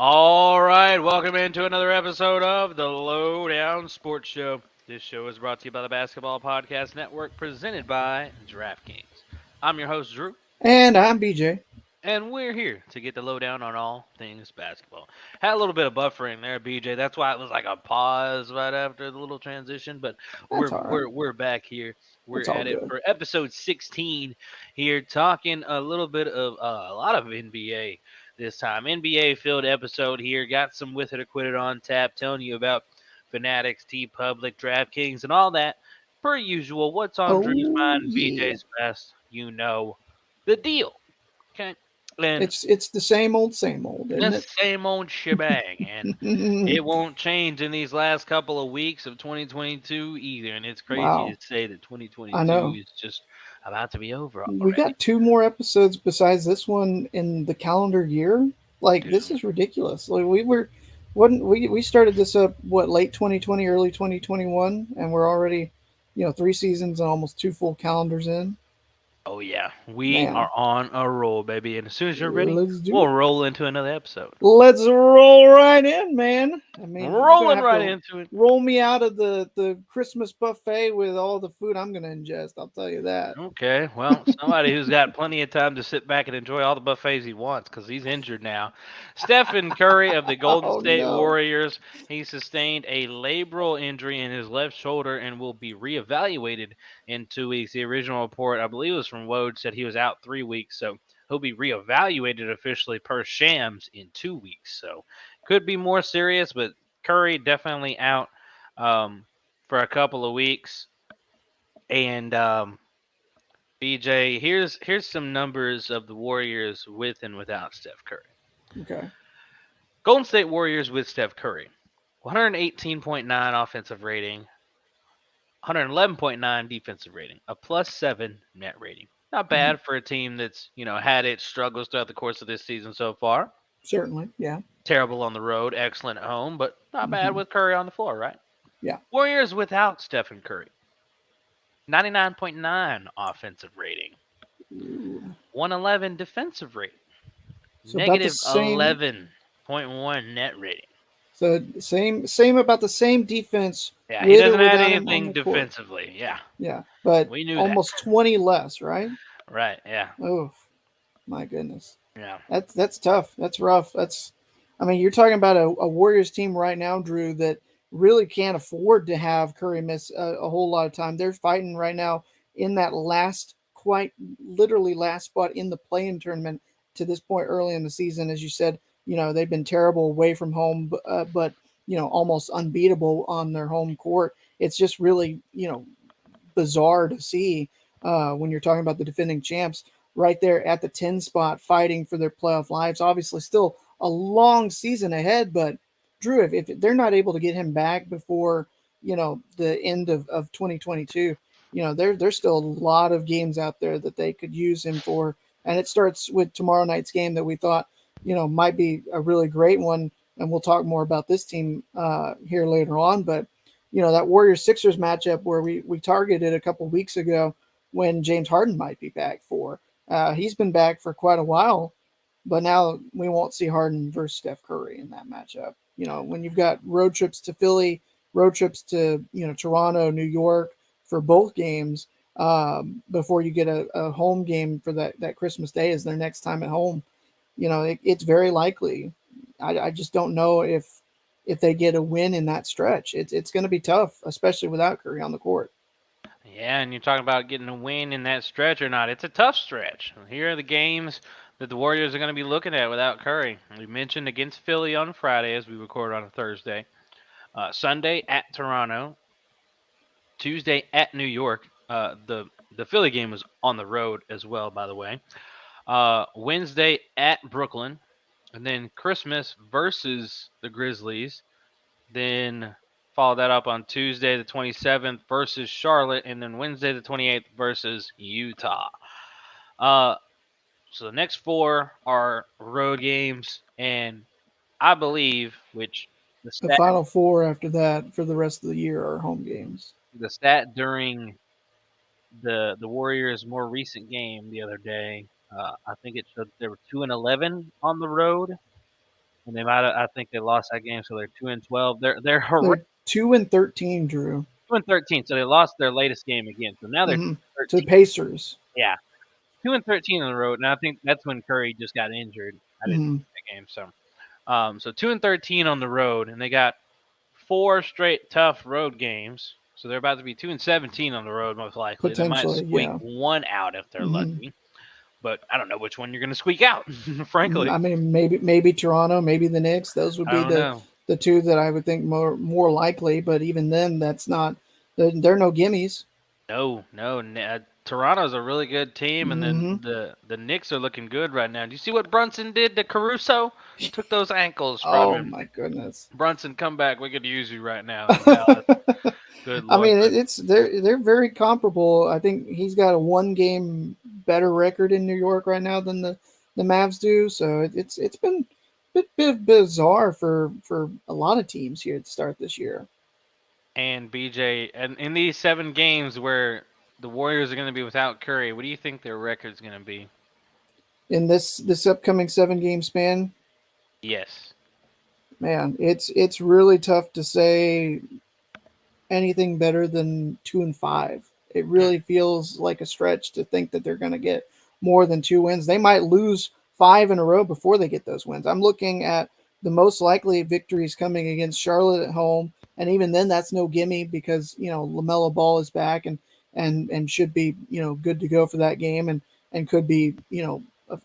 All right, welcome into another episode of the Lowdown Sports Show. This show is brought to you by the Basketball Podcast Network, presented by DraftKings. I'm your host, Drew, And I'm BJ. and we're here to get the lowdown on all things basketball. Had a little bit of buffering there, BJ. That's why it was like a pause right after the little transition, but That's we're all right. we're we're back here. We're It's all at it good. for episode 16 here, talking a little bit of a lot of NBA this time. NBA filled episode here. Got some with it or quit it on tap, telling you about Fanatics, T Public, DraftKings, and all that. Per usual, what's on Drew's Oh mind, yeah. BJ's best, the deal. Okay. And It's the same old, the isn't it? same old shebang. And it won't change in these last couple of weeks of 2022 either. And it's crazy Wow. to say that I 2022 know. is just about to be over We already. got two more episodes besides this one in the calendar year. Like Yeah. this is ridiculous. Like we started this up late 2020, early 2021, and we're already, 3 seasons and almost two full calendars in. Oh, yeah. We Man, are on a roll, baby. And as soon as you're ready, let's do we'll it. roll into another episode. Let's roll right in, man. I mean, We're you're gonna rolling have right to into it. roll me out of the Christmas buffet with all the food I'm gonna ingest. I'll tell you that. Okay, well, somebody who's got plenty of time to sit back and enjoy all the buffets he wants because he's injured now. Stephen Curry of the Golden Oh State no. Warriors, he sustained a labral injury in his left shoulder and will be reevaluated in 2 weeks. The original report, I believe, was from Woj, said he was out 3 weeks, so he'll be reevaluated officially per Shams in 2 weeks. So could be more serious, but Curry definitely out for a couple of weeks. And BJ, here's some numbers of the Warriors with and without Steph Curry. Okay. Golden State Warriors with Steph Curry, 118.9 offensive rating, 111.9 defensive rating, a +7 net rating. Not Mhm. bad for a team that's had its struggles throughout the course of this season so far. Certainly. Yeah. Terrible on the road, excellent at home, but not bad Hmm. with Curry on the floor, right? Yeah. Warriors without Stephen Curry, 99.9 offensive rating, Ooh. 111 defensive rating, So about the negative same. 11.1 net rating. So same about the same defense Yeah, he with or doesn't add without him on anything the court. defensively. Yeah, Yeah, but we knew that. almost 20 less, right? Right, yeah. Oh, my goodness. Yeah. That's tough. That's rough. I mean, you're talking about a Warriors team right now, Drew, that really can't afford to have Curry miss a whole lot of time. They're fighting right now in that last, quite literally last spot in the play-in tournament to this point early in the season. As you said, they've been terrible away from home, but almost unbeatable on their home court. It's just really, bizarre to see when you're talking about the defending champs right there at the 10 spot fighting for their playoff lives. Obviously, still a long season ahead, but Drew, if they're not able to get him back before, the end of 2022, there's still a lot of games out there that they could use him for. And it starts with tomorrow night's game that we thought, might be a really great one. And we'll talk more about this team here later on. But that Warriors Sixers matchup where we targeted a couple weeks ago when James Harden might be back for. He's been back for quite a while, but now we won't see Harden versus Steph Curry in that matchup. When you've got road trips to Philly, road trips to Toronto, New York for both games, before you get a home game for that Christmas Day is their next time at home. It's very likely. I just don't know if they get a win in that stretch. It's going to be tough, especially without Curry on the court. Yeah, and you're talking about getting a win in that stretch or not. It's a tough stretch. Here are the games that the Warriors are going to be looking at without Curry. We mentioned against Philly on Friday as we record on a Thursday. Sunday at Toronto. Tuesday at New York. The Philly game was on the road as well, by the way. Wednesday at Brooklyn, and then Christmas versus the Grizzlies. Then follow that up on Tuesday the 27th versus Charlotte, and then Wednesday the 28th versus Utah. Uh, so the next four are road games, and I believe, which the The stat final four after that for the rest of the year are home games. the stat during the Warriors' more recent game the other day, I think it showed there were 2-11 on the road. and they might have, I think they lost that game, so they're 2-12. They're horrific. They're 2-13, Drew. 2-13, so they lost their latest game again. So now they're Hmm. To the 13. Pacers. Yeah, 2-13 on the road, and I think that's when Curry just got injured. I didn't Hmm. see that game, so 2-13 on the road, and they got 4 straight tough road games. So they're about to be 2-17 on the road, most likely. They might Potentially, squeak yeah. one out if they're Hmm. lucky, but I don't know which one you're going to squeak out. Frankly, I mean, maybe Toronto, maybe the Knicks. Those would I be don't know. the two that I would think more likely. But even then, that's not. They're no gimmies. No, no. Toronto's a really good team, and then Hmm. the Knicks are looking good right now. Do you see what Brunson did to Caruso? Took those ankles from Oh him. my goodness. Brunson, come back. We could use you right now in Dallas. Good I lord, mean, but it's they're very comparable. I think he's got a 1 game better record in New York right now than the Mavs do. So it's been a bit bizarre for a lot of teams here to start this year. and BJ, and in these 7 games where the Warriors are going to be without Curry, what do you think their record's going to be? In this upcoming 7 game span, Yes. man, it's really tough to say anything better than 2-5. It Mm, really feels like a stretch to think that they're going to get more than 2 wins. They might lose 5 in a row before they get those wins. I'm looking at the most likely victories coming against Charlotte at home, and even then, that's no gimme because Lamelo Ball is back and should be good to go for that game and could be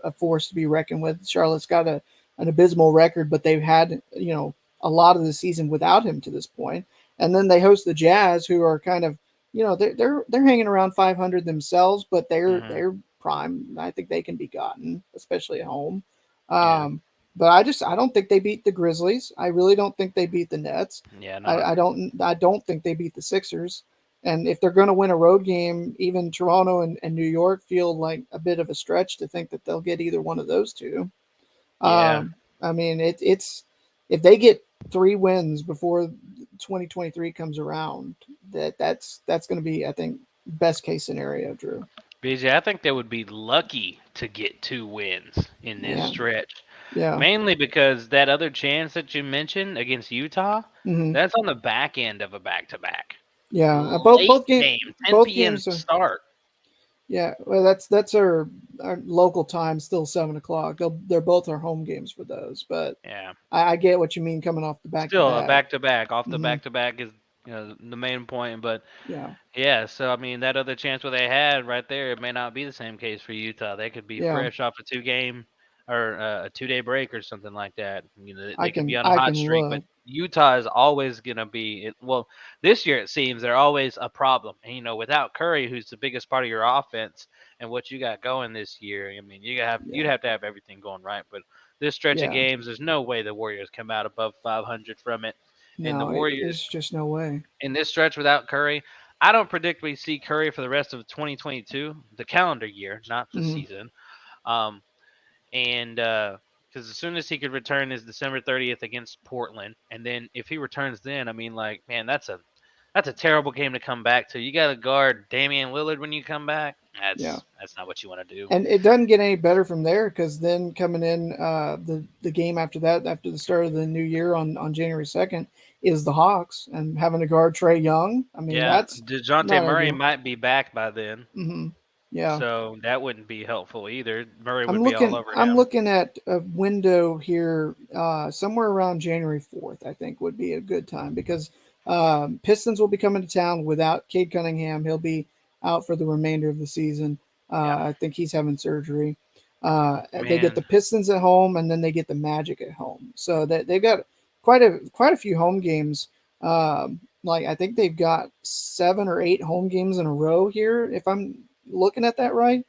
a force to be reckoned with. Charlotte's got an abysmal record, but they've had a lot of the season without him to this point, and then they host the Jazz, who are kind of, they're hanging around 500 themselves, but hmm they're prime. I think they can be gotten, especially at home. Yeah. Um, but I don't think they beat the Grizzlies. I really don't think they beat the Nets. Yeah. Not. I don't think they beat the Sixers. And if they're going to win a road game, even Toronto and New York feel like a bit of a stretch to think that they'll get either one of those two. Yeah. I mean, it's if they get 3 wins before 2023 comes around, that's going to be, I think, best case scenario, Drew. BJ, I think they would be lucky to get 2 wins in this Yeah, stretch. yeah, Mainly because that other chance that you mentioned against Utah, hmm that's on the back end of a back to back. yeah. Late Game game, 10 both p.m. games are, start. yeah. Well, that's our local time, still 7 o'clock. They're both our home games for those, but Yeah. I get what you mean coming off the back to Still a back. back to back. Off the Hmm. back to back is the main point. But Yeah, yeah, so I mean that other chance where they had right there, it may not be the same case for Utah. They could be yeah. fresh off a 2 game or a 2 day break or something like that. I They could be can on a I hot can streak, but look. Utah is always gonna be well. This year it seems they're always a problem, and without Curry, who's the biggest part of your offense, and what you got going this year, I mean Yeah, you'd have to have everything going right. But this stretch of yeah. games, there's no way the Warriors come out above 500 from it, and the No, it's Warriors just no way. in this stretch without Curry, I don't predict we see Curry for the rest of 2022, the calendar year, not the Hmm. season. Um, and because as soon as he could return is December 30th against Portland, and then if he returns then, I mean, like, man, that's a terrible game to come back to. You got to guard Damian Lillard when you come back. Yeah. That's not what you want to do. And it doesn't get any better from there because then coming in the game after that, after the start of the new year on January 2nd, is the Hawks and having to guard Trey Young. I mean, Yeah, that's Dejounte not Murray ideal. might be back by then, Yeah. so that wouldn't be helpful either. Murray I'm would be all looking. over I'm him. looking at a window here, somewhere around January 4th. I think would be a good time because Pistons will be coming to town without Cade Cunningham. He'll be out for the remainder of the season. Yeah, I think he's having surgery. They get the man. Pistons at home, and then they get the Magic at home. So that they've got quite a few home games. Like I think they've got 7 or 8 home games in a row here, if I'm looking at that right,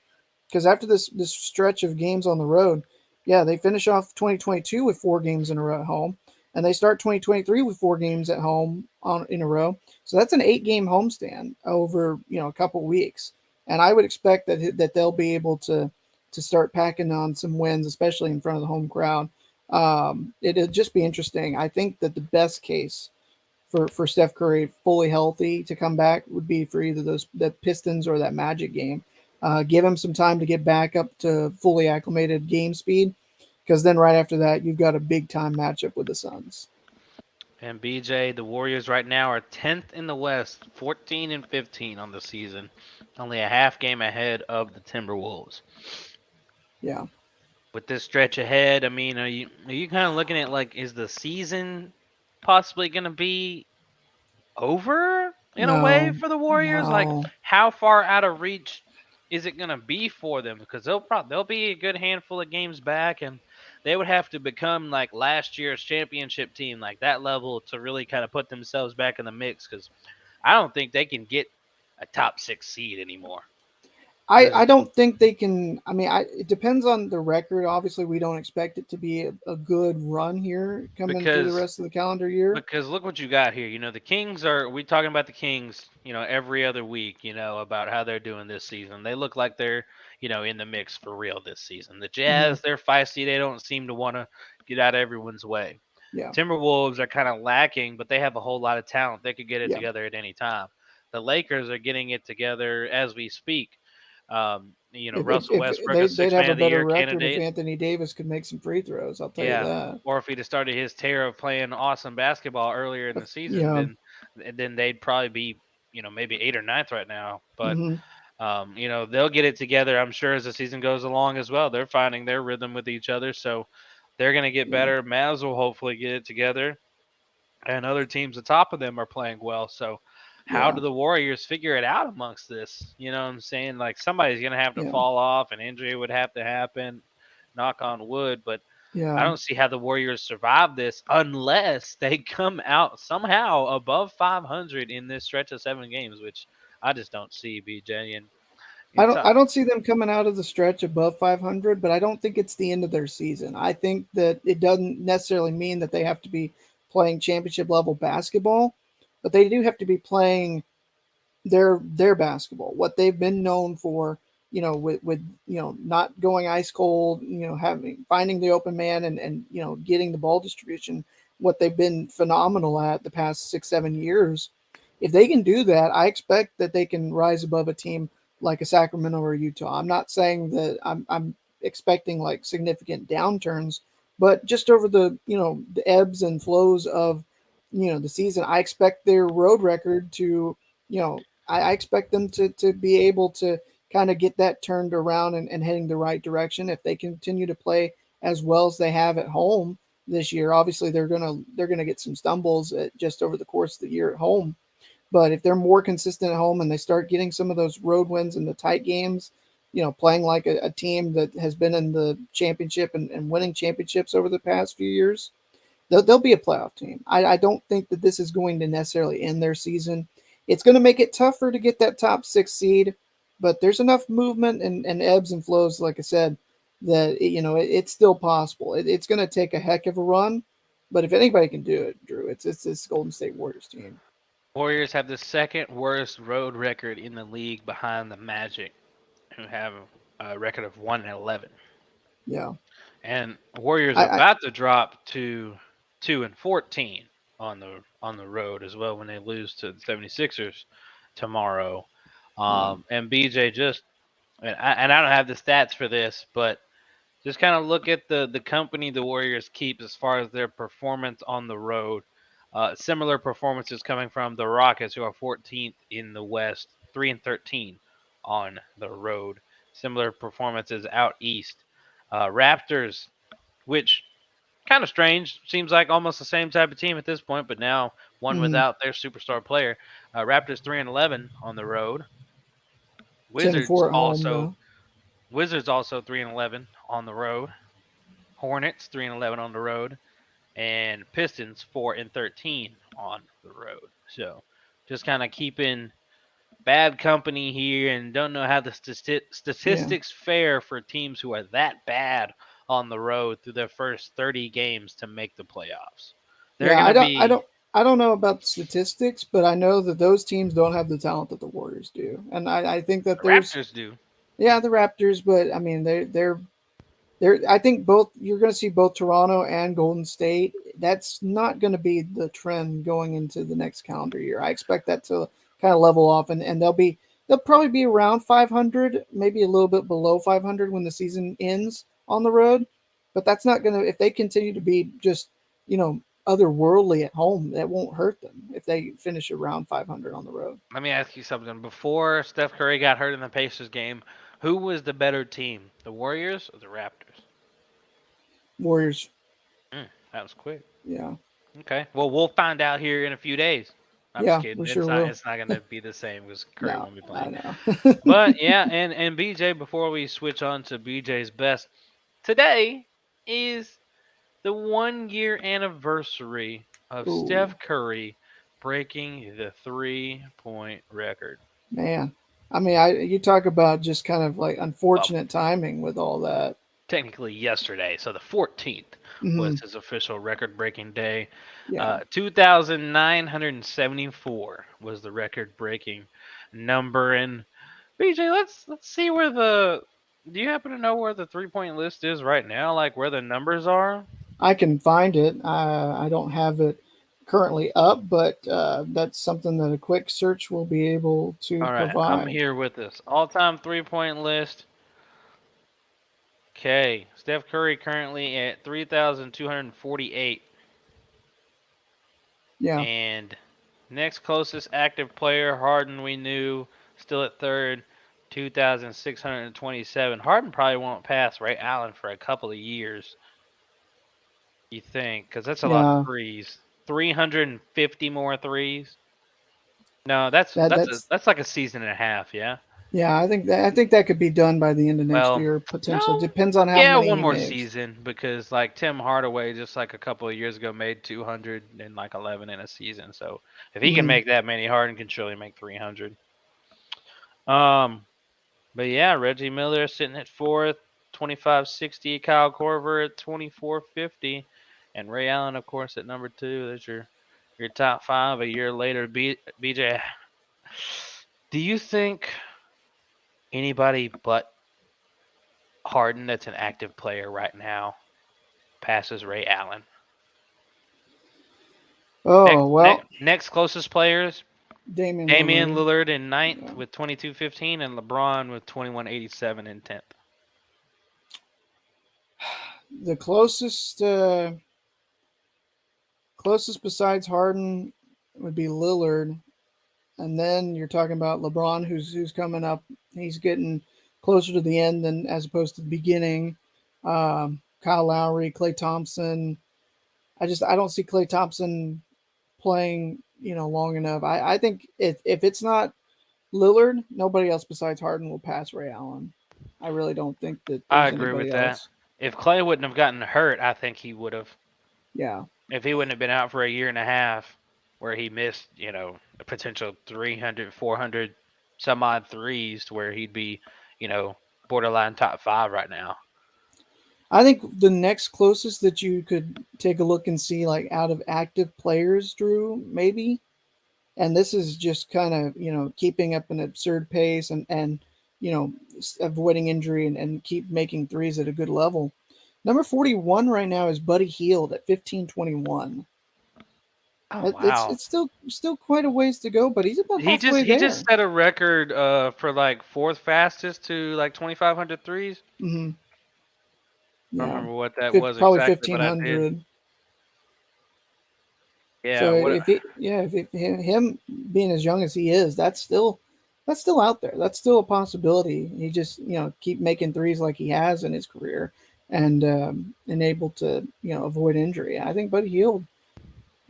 because after this stretch of games on the road, yeah, they finish off 2022 with 4 games in a row at home, and they start 2023 with 4 games at home on in a row. So that's an 8 game homestand over a couple weeks, and I would expect that they'll be able to start packing on some wins, especially in front of the home crowd. It'd just be interesting. I think that the best case for Steph Curry fully healthy to come back would be for either the Pistons or that Magic game. Give him some time to get back up to fully acclimated game speed because then right after that you've got a big time matchup with the Suns. And BJ, the Warriors right now are 10th in the West, 14 and 15 on the season, only a half game ahead of the Timberwolves. Yeah, With this stretch ahead, I mean, are you kind of looking at like, is the season possibly going to be over in a way no, for the Warriors? Like, no. how far out of reach is it going to be for them? Because they'll be a good handful of games back, and they would have to become like last year's championship team, like that level, to really kind of put themselves back in the mix. Because I don't think they can get a top six seed anymore. I There's don't think they can. I mean, it depends on the record. Obviously, we don't expect it to be a good run here coming through the because rest of the calendar year. Because look what you got here. The Kings are we talking about the Kings, every other week, about how they're doing this season. They look like they're, in the mix for real this season. The Hmm. Jazz, they're feisty. They don't seem to want to get out of everyone's way. Yeah, Timberwolves are kind of lacking, but they have a whole lot of talent. They could get it yeah, together at any time. The Lakers are getting it together as we speak. Russell if Westbrook, a they'd six have man a of the better year record if candidate. Anthony Davis could make some free throws. I'll tell you Yeah, that. or if he'd have started his tear of playing awesome basketball earlier in the season, Yeah. then they'd probably be, maybe eighth or ninth right now. But Hmm. they'll get it together. I'm sure as the season goes along as well. They're finding their rhythm with each other, so they're gonna get Yeah. better. Mavs will hopefully get it together, and other teams atop of them are playing well. So how Yeah. do the Warriors figure it out amongst this? You know what I'm saying? Like somebody's gonna have to Yeah. fall off, an injury would have to happen. Knock on wood, but I Yeah. don't see how the Warriors survive this unless they come out somehow above 500 in this stretch of 7 games, which I just don't see, BJ. And it's I don't see them coming out of the stretch above 500, but I don't think it's the end of their season. I think that it doesn't necessarily mean that they have to be playing championship level basketball, but they do have to be playing their basketball, what they've been known for, with not going ice cold, having finding the open man and getting the ball distribution, what they've been phenomenal at the past 6 7 years. If they can do that, I expect that they can rise above a team like a Sacramento or Utah. I'm not saying that I'm expecting like significant downturns, but just over the ebbs and flows of the season, I expect their road record to I expect them to be able to kind of get that turned around and heading the right direction if they continue to play as well as they have at home this year. Obviously, they're gonna get some stumbles just over the course of the year at home, but if they're more consistent at home and they start getting some of those road wins in the tight games, playing like a team that has been in the championship and winning championships over the past few years, they'll be a playoff team. I don't think that this is going to necessarily end their season. It's going to make it tougher to get that top 6 seed, but there's enough movement and ebbs and flows, like I said, that it's still possible. It's going to take a heck of a run, but if anybody can do it, Drew, it's this Golden State Warriors team. Warriors have the second worst road record in the league behind the Magic, who have a record of 1-11. Yeah, And Warriors are I about to drop to 2-14 on the road as well when they lose to the 76ers tomorrow. yeah, And BJ and I don't have the stats for this, but just kind of look at the company the Warriors keep as far as their performance on the road. Similar performances coming from the Rockets, who are 14th in the West, 3-13 on the road. Similar performances out east. Raptors, which kind of strange, seems like almost the same type of team at this point, but now one mm-hmm. without their superstar player. Raptors 3-11 on the road. 10-4 Wizards at home also though. Wizards also 3-11 on the road. Hornets 3-11 on the road, and Pistons 4-13 on the road. So just kind of keeping bad company here, and don't know how the Yeah, statistics fare for teams who are that bad on the road through their first 30 games to make the playoffs. They're yeah. gonna be I don't know about the statistics, but I know that those teams don't have the talent that the Warriors do, and I think that the there's Raptors do. yeah the Raptors, but I mean they're I think both you're going to see both Toronto and Golden State. That's not going to be the trend going into the next calendar year. I expect that to kind of level off, and they'll probably be around 500, maybe a little bit below 500 when the season ends on the road. But that's not going to, if they continue to be just, you know, otherworldly at home, that won't hurt them if they finish around 500 on the road. Let me ask you something. Before Steph Curry got hurt in the Pacers game, who was the better team, the Warriors or the Raptors? Warriors, That was quick. yeah. Okay. Well, we'll find out here in a few days. I'm just Yeah, kidding. we It's sure not. will. It's not going to be the same because Curry No, won't be I playing. know. But yeah, and BJ. Before we switch on to BJ's best, today is the 1 year anniversary of Ooh, Steph Curry breaking the 3-point record. man. I mean, you talk about just kind of like Well, unfortunate timing with all that. technically yesterday, so the 14th Hmm. was his official record-breaking day. Yeah, 2,974 was the record-breaking number. And BJ, let's see where the. Do you happen to know where the 3-point list is right now? Like where the numbers are? I can find it. I don't have it currently up, but that's something that a quick search will be able to All right, I'm provide. here with this all-time 3-point list. Okay, Steph Curry currently at 3,248, Yeah, and next closest active player, Harden, we knew, still at third, 2,627. Harden probably won't pass Ray Allen for a couple of years, you think? Because that's a lot of yeah. threes. 350 more threes. No, that's That that's a that's that's like a season and a half. Yeah. yeah. I think that could be done by the end of next Well, year potentially. no. Depends on how Yeah, many one he more makes. season because like Tim Hardaway just like a couple of years ago made 200 and like 11 in a season. So if he can Hmm. make that many, Harden can surely make 300. Um, but yeah, Reggie Miller sitting at fourth, 2560. Kyle Korver at 2450, and Ray Allen, of course, at number two. There's your top five. A year later, BJ, do you think anybody but Harden that's an active player right now passes Ray Allen? Oh Next, well, next closest players: Damian Damian Lillard. Lillard in ninth Yeah. with 2215, and LeBron with 2187 in 10th. The closest besides Harden would be Lillard, and then you're talking about LeBron, who's coming up. He's getting closer to the end than as opposed to the beginning. Kyle Lowry, Klay Thompson. I don't see Klay Thompson playing long enough. I think if it's not Lillard, nobody else besides Harden will pass Ray Allen. I really don't think that I there's agree anybody with that. else. If Clay wouldn't have gotten hurt, I think he would have. Yeah, If he wouldn't have been out for a year and a half, where he missed, a potential 300, 400 some odd threes, to where he'd be, you know, borderline top five right now. I think the next closest that you could take a look and see, like out of active players, Drew, maybe, and this is just kind of keeping up an absurd pace and avoiding injury and keep making threes at a good level. Number 41 right now is Buddy Hield at 1521. Oh It's wow. it's still quite a ways to go, but he's about He just halfway he just there. set a record for like fourth fastest to like 2,500 threes. Hmm. I don't Yeah, remember what that was probably exactly, but I did. 1500. Yeah, So what if him being as young as he is, that's still out there. That's still a possibility. He just keep making threes like he has in his career, and able to avoid injury. I think Buddy Hield,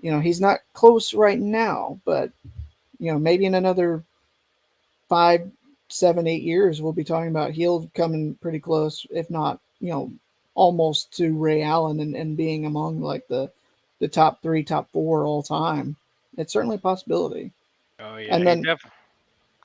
he's not close right now, but maybe in another 5, 7, 8 years, we'll be talking about Hield coming pretty close, if not almost to Ray Allen and being among like the top three, top four all time. It's certainly a possibility. Oh yeah, And he then definitely.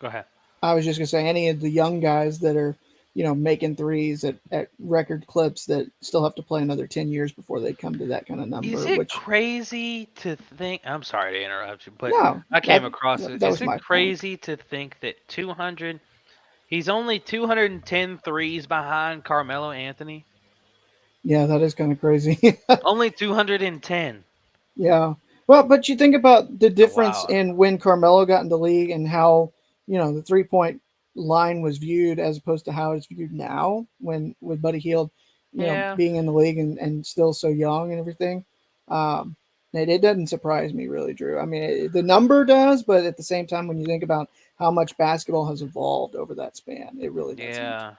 Go ahead. I was just gonna say any of the young guys that are making threes at record clips that still have to play another 10 years before they come to that kind of Is number. it Which crazy to think? I'm sorry to interrupt you, but no, I came that across it. that Is was it my point. crazy to think that 200? He's only 210 threes behind Carmelo Anthony. Yeah, that is kind of crazy. Only 210. Yeah. Well, but you think about the Oh difference wow. in when Carmelo got in the league and how, the 3-point line was viewed as opposed to how it's viewed now when with Buddy Hield. Yeah. being in the league and still so young and everything. Um, it doesn't surprise me really, Drew. I mean, the number does, but at the same time, when you think about how much basketball has evolved over that span, it really doesn't. Yeah.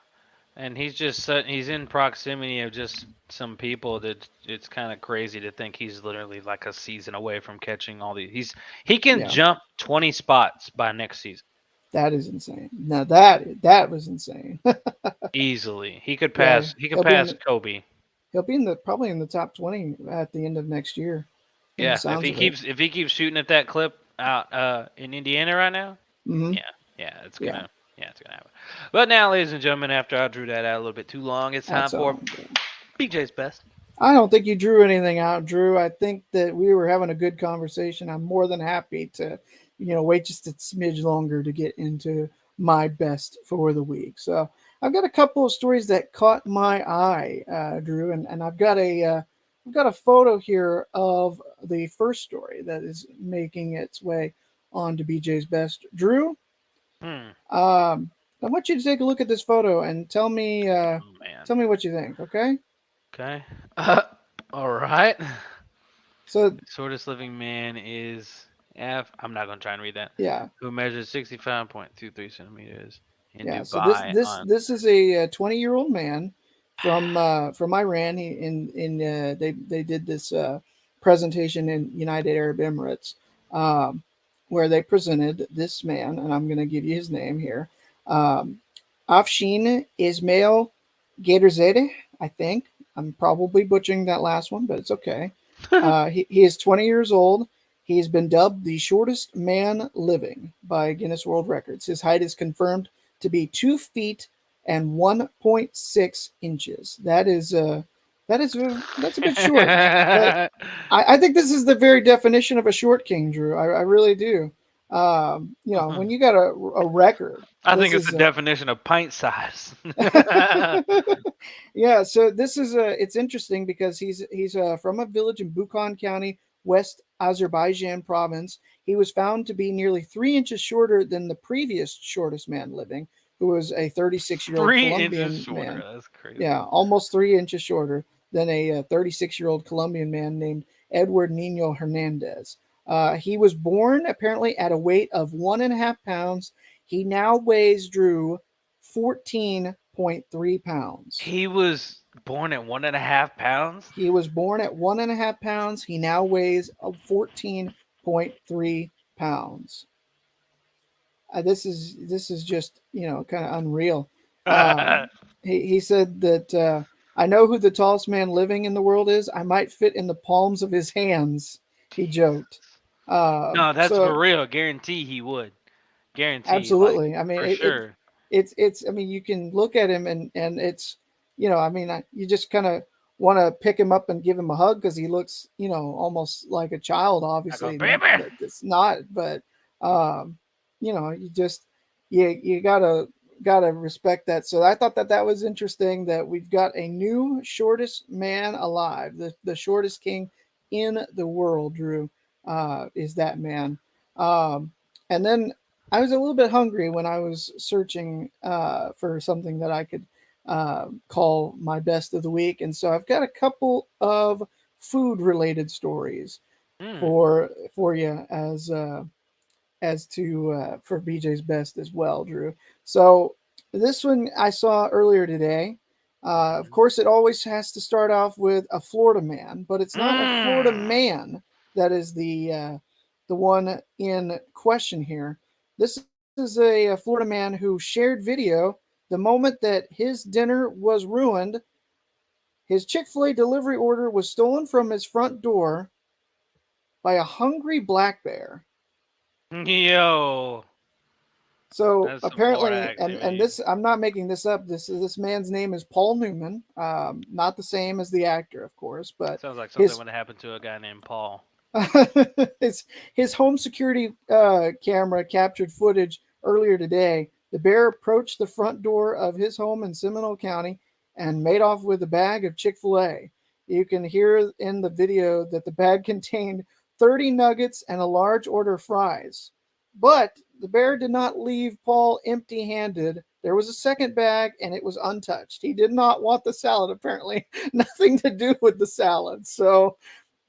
And he's in proximity of just some people that it's kind of crazy to think he's literally like a season away from catching all these. He can Yeah, jump 20 spots by next season that is insane. Now that was insane. easily. Yeah, He could pass Kobe. he'll be in the probably in the top 20 at the end of next year, from the Yeah, sounds of it. if he keeps shooting at that clip out in Indiana right now, Hmm. yeah, yeah, Yeah, it's gonna happen. But now, ladies and gentlemen, after I drew that out a little bit too long, it's time that's for all good. BJ's best. I don't think you drew anything out, Drew. I think that we were having a good conversation. I'm more than happy to, wait just a smidge longer to get into my best for the week. So I've got a couple of stories that caught my eye, Drew, and I've got a photo here of the first story that is making its way on to BJ's best. Drew, Hmm. I want you to take a look at this photo and Oh man. tell me what you think. Okay, Okay. All right. so Shortest living man is F. I'm not gonna try and read that. yeah. Who measures 65.23 centimeters in Yeah, so this Dubai this on. this is a 20-year-old man from Iran. He in they did this presentation in United Arab Emirates, um, where they presented this man, and I'm going to give you his name here, um, Afshin Ismail Gatorzadeh. I think I'm probably butchering that last one, but it's okay. He is 20 years old. He's been dubbed the shortest man living by Guinness World Records. His height is confirmed to be 2 feet and 1.6 inches. That's a bit short, but I think this is the very definition of a short king, Drew. I really do. When you got a record, I think this it's the is definition of pint size. yeah. So this is it's interesting because he's from a village in Buchan County, West Azerbaijan province. He was found to be nearly 3 inches shorter than the previous shortest man living, who was a 36-year-old 3 inches Colombian shorter. man. That's crazy. Yeah, almost 3 inches shorter than a 36-year-old Colombian man named Edward Nino Hernandez. He was born apparently at a weight of 1.5 pounds. He now weighs, Drew, 14.3 pounds. He was born at 1.5 pounds. He was born at 1.5 pounds. He now weighs 14.3 pounds. This is just kind of unreal. Um, he said that I know who the tallest man living in the world is. I might fit in the palms of his hands. He joked. No, that's So for real. Guarantee he would. Guarantee, like absolutely. I mean, for sure. it's. I mean, you can look at him and it's. I mean, you just kind of want to pick him up and give him a hug because he looks, almost like a child. I go, Obviously, not baby. that it's not, but um, you just you gotta respect that. So I thought that was interesting that we've got a new shortest man alive, the shortest king in the world. Drew is that man. And then I was a little bit hungry when I was searching for something that I could call my best of the week, and so I've got a couple of food related stories Mm. for you as to for BJ's best as well, Drew. So this one I saw earlier today. Of Mhm. course, it always has to start off with a Florida man, but it's not a Florida Mm. man that is the one in question here. This is a Florida man who shared video the moment that his dinner was ruined. His Chick-fil-A delivery order was stolen from his front door by a hungry black bear. Yo, So that's some Florida apparently, and activity. this I'm not making this up. This man's name is Paul Newman. Not the same as the actor, of course, but Sounds like something his would happen to a guy named Paul. his home security camera captured footage earlier today. The bear approached the front door of his home in Seminole County and made off with a bag of Chick-fil-A. You can hear in the video that the bag contained 30 nuggets and a large order of fries. But the bear did not leave Paul empty handed. There was a second bag, and it was untouched. He did not want the salad, apparently. Nothing to do with the salad. So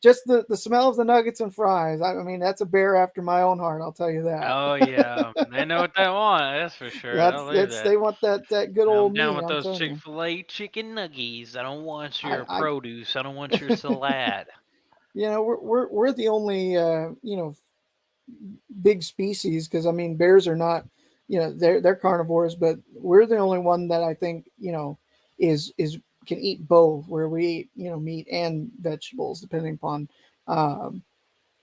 just the smell of the nuggets and fries. I mean, that's a bear after my own heart. I'll tell you that. Oh yeah, they know what they want. That's for sure. I don't believe That's that. they want that good I'm old down meat. with I'm those telling you. Chick-fil-A chicken nuggies. I don't want your I produce. I don't want your salad. we're the only big species because I mean bears are not they're carnivores, but we're the only one that I think is can eat both, where we eat meat and vegetables depending upon um,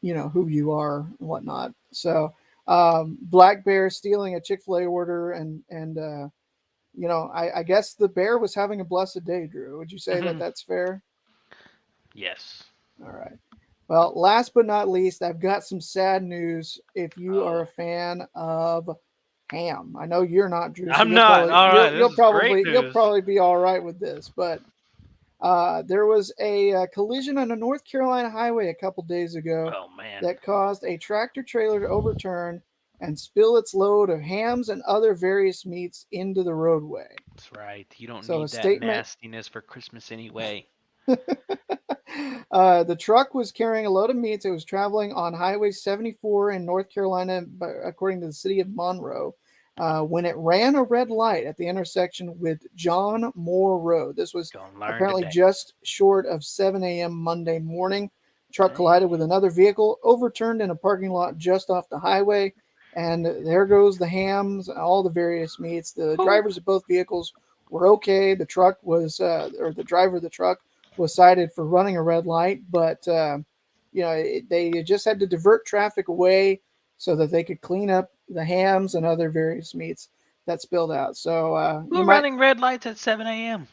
who you are and whatnot. So black bear stealing a Chick-fil-A order and I guess the bear was having a blessed day. Drew, would you say that that's fair? Yes. All right. Well, last but not least, I've got some sad news. If you are Oh, a fan of ham, I know you're not, Drew, so I'm not. All right, this is great you'll news. probably be all right with this. But there was a collision on a North Carolina highway a couple days ago Oh man, that caused a tractor trailer to overturn and spill its load of hams and other various meats into the roadway. that's right. You don't So a need that statement. nastiness for Christmas anyway. The truck was carrying a load of meats. It was traveling on Highway 74 in North Carolina, according to the city of Monroe, when it ran a red light at the intersection with John Moore Road. This was Gonna learn apparently today. just short of 7 a.m. Monday morning. Truck collided with Dang. another vehicle, overturned in a parking lot just off the highway, and there goes the hams, all the various meats. The Whew. drivers of both vehicles were okay. The truck was, or the driver of the truck was cited for running a red light, but they just had to divert traffic away so that they could clean up the hams and other various meats that spilled out. So you Who might running red lights at 7 a.m.?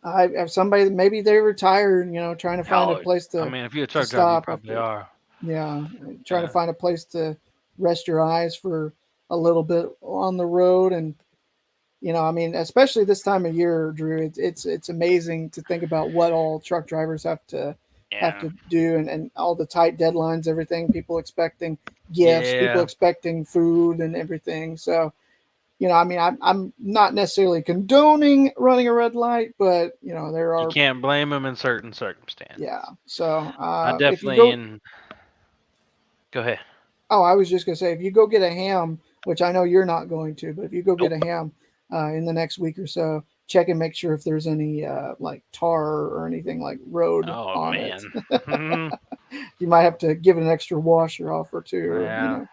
I have somebody that maybe they're retired, trying to find a Oh, place I to mean, if you're a to truck driver, you stop probably after, are. yeah, trying to Yeah. find a place to rest your eyes for a little bit on the road. And I mean, especially this time of year, Drew, it's amazing to think about what all truck drivers have Yeah. to do, and all the tight deadlines, everything, people expecting gifts, people Yeah. expecting food and everything. So I mean, I'm not necessarily condoning running a red light, but there You are, can't blame them in certain yeah. circumstances. So I if you definitely go, in. Go ahead. oh, I was just gonna say, if you go get a ham, which I know you're not going to, but if you go get a Nope. ham in the next week or so, check and make sure if there's any like tar or anything like road Oh on it. man. You might have to give it an extra washer off or two, or Yeah.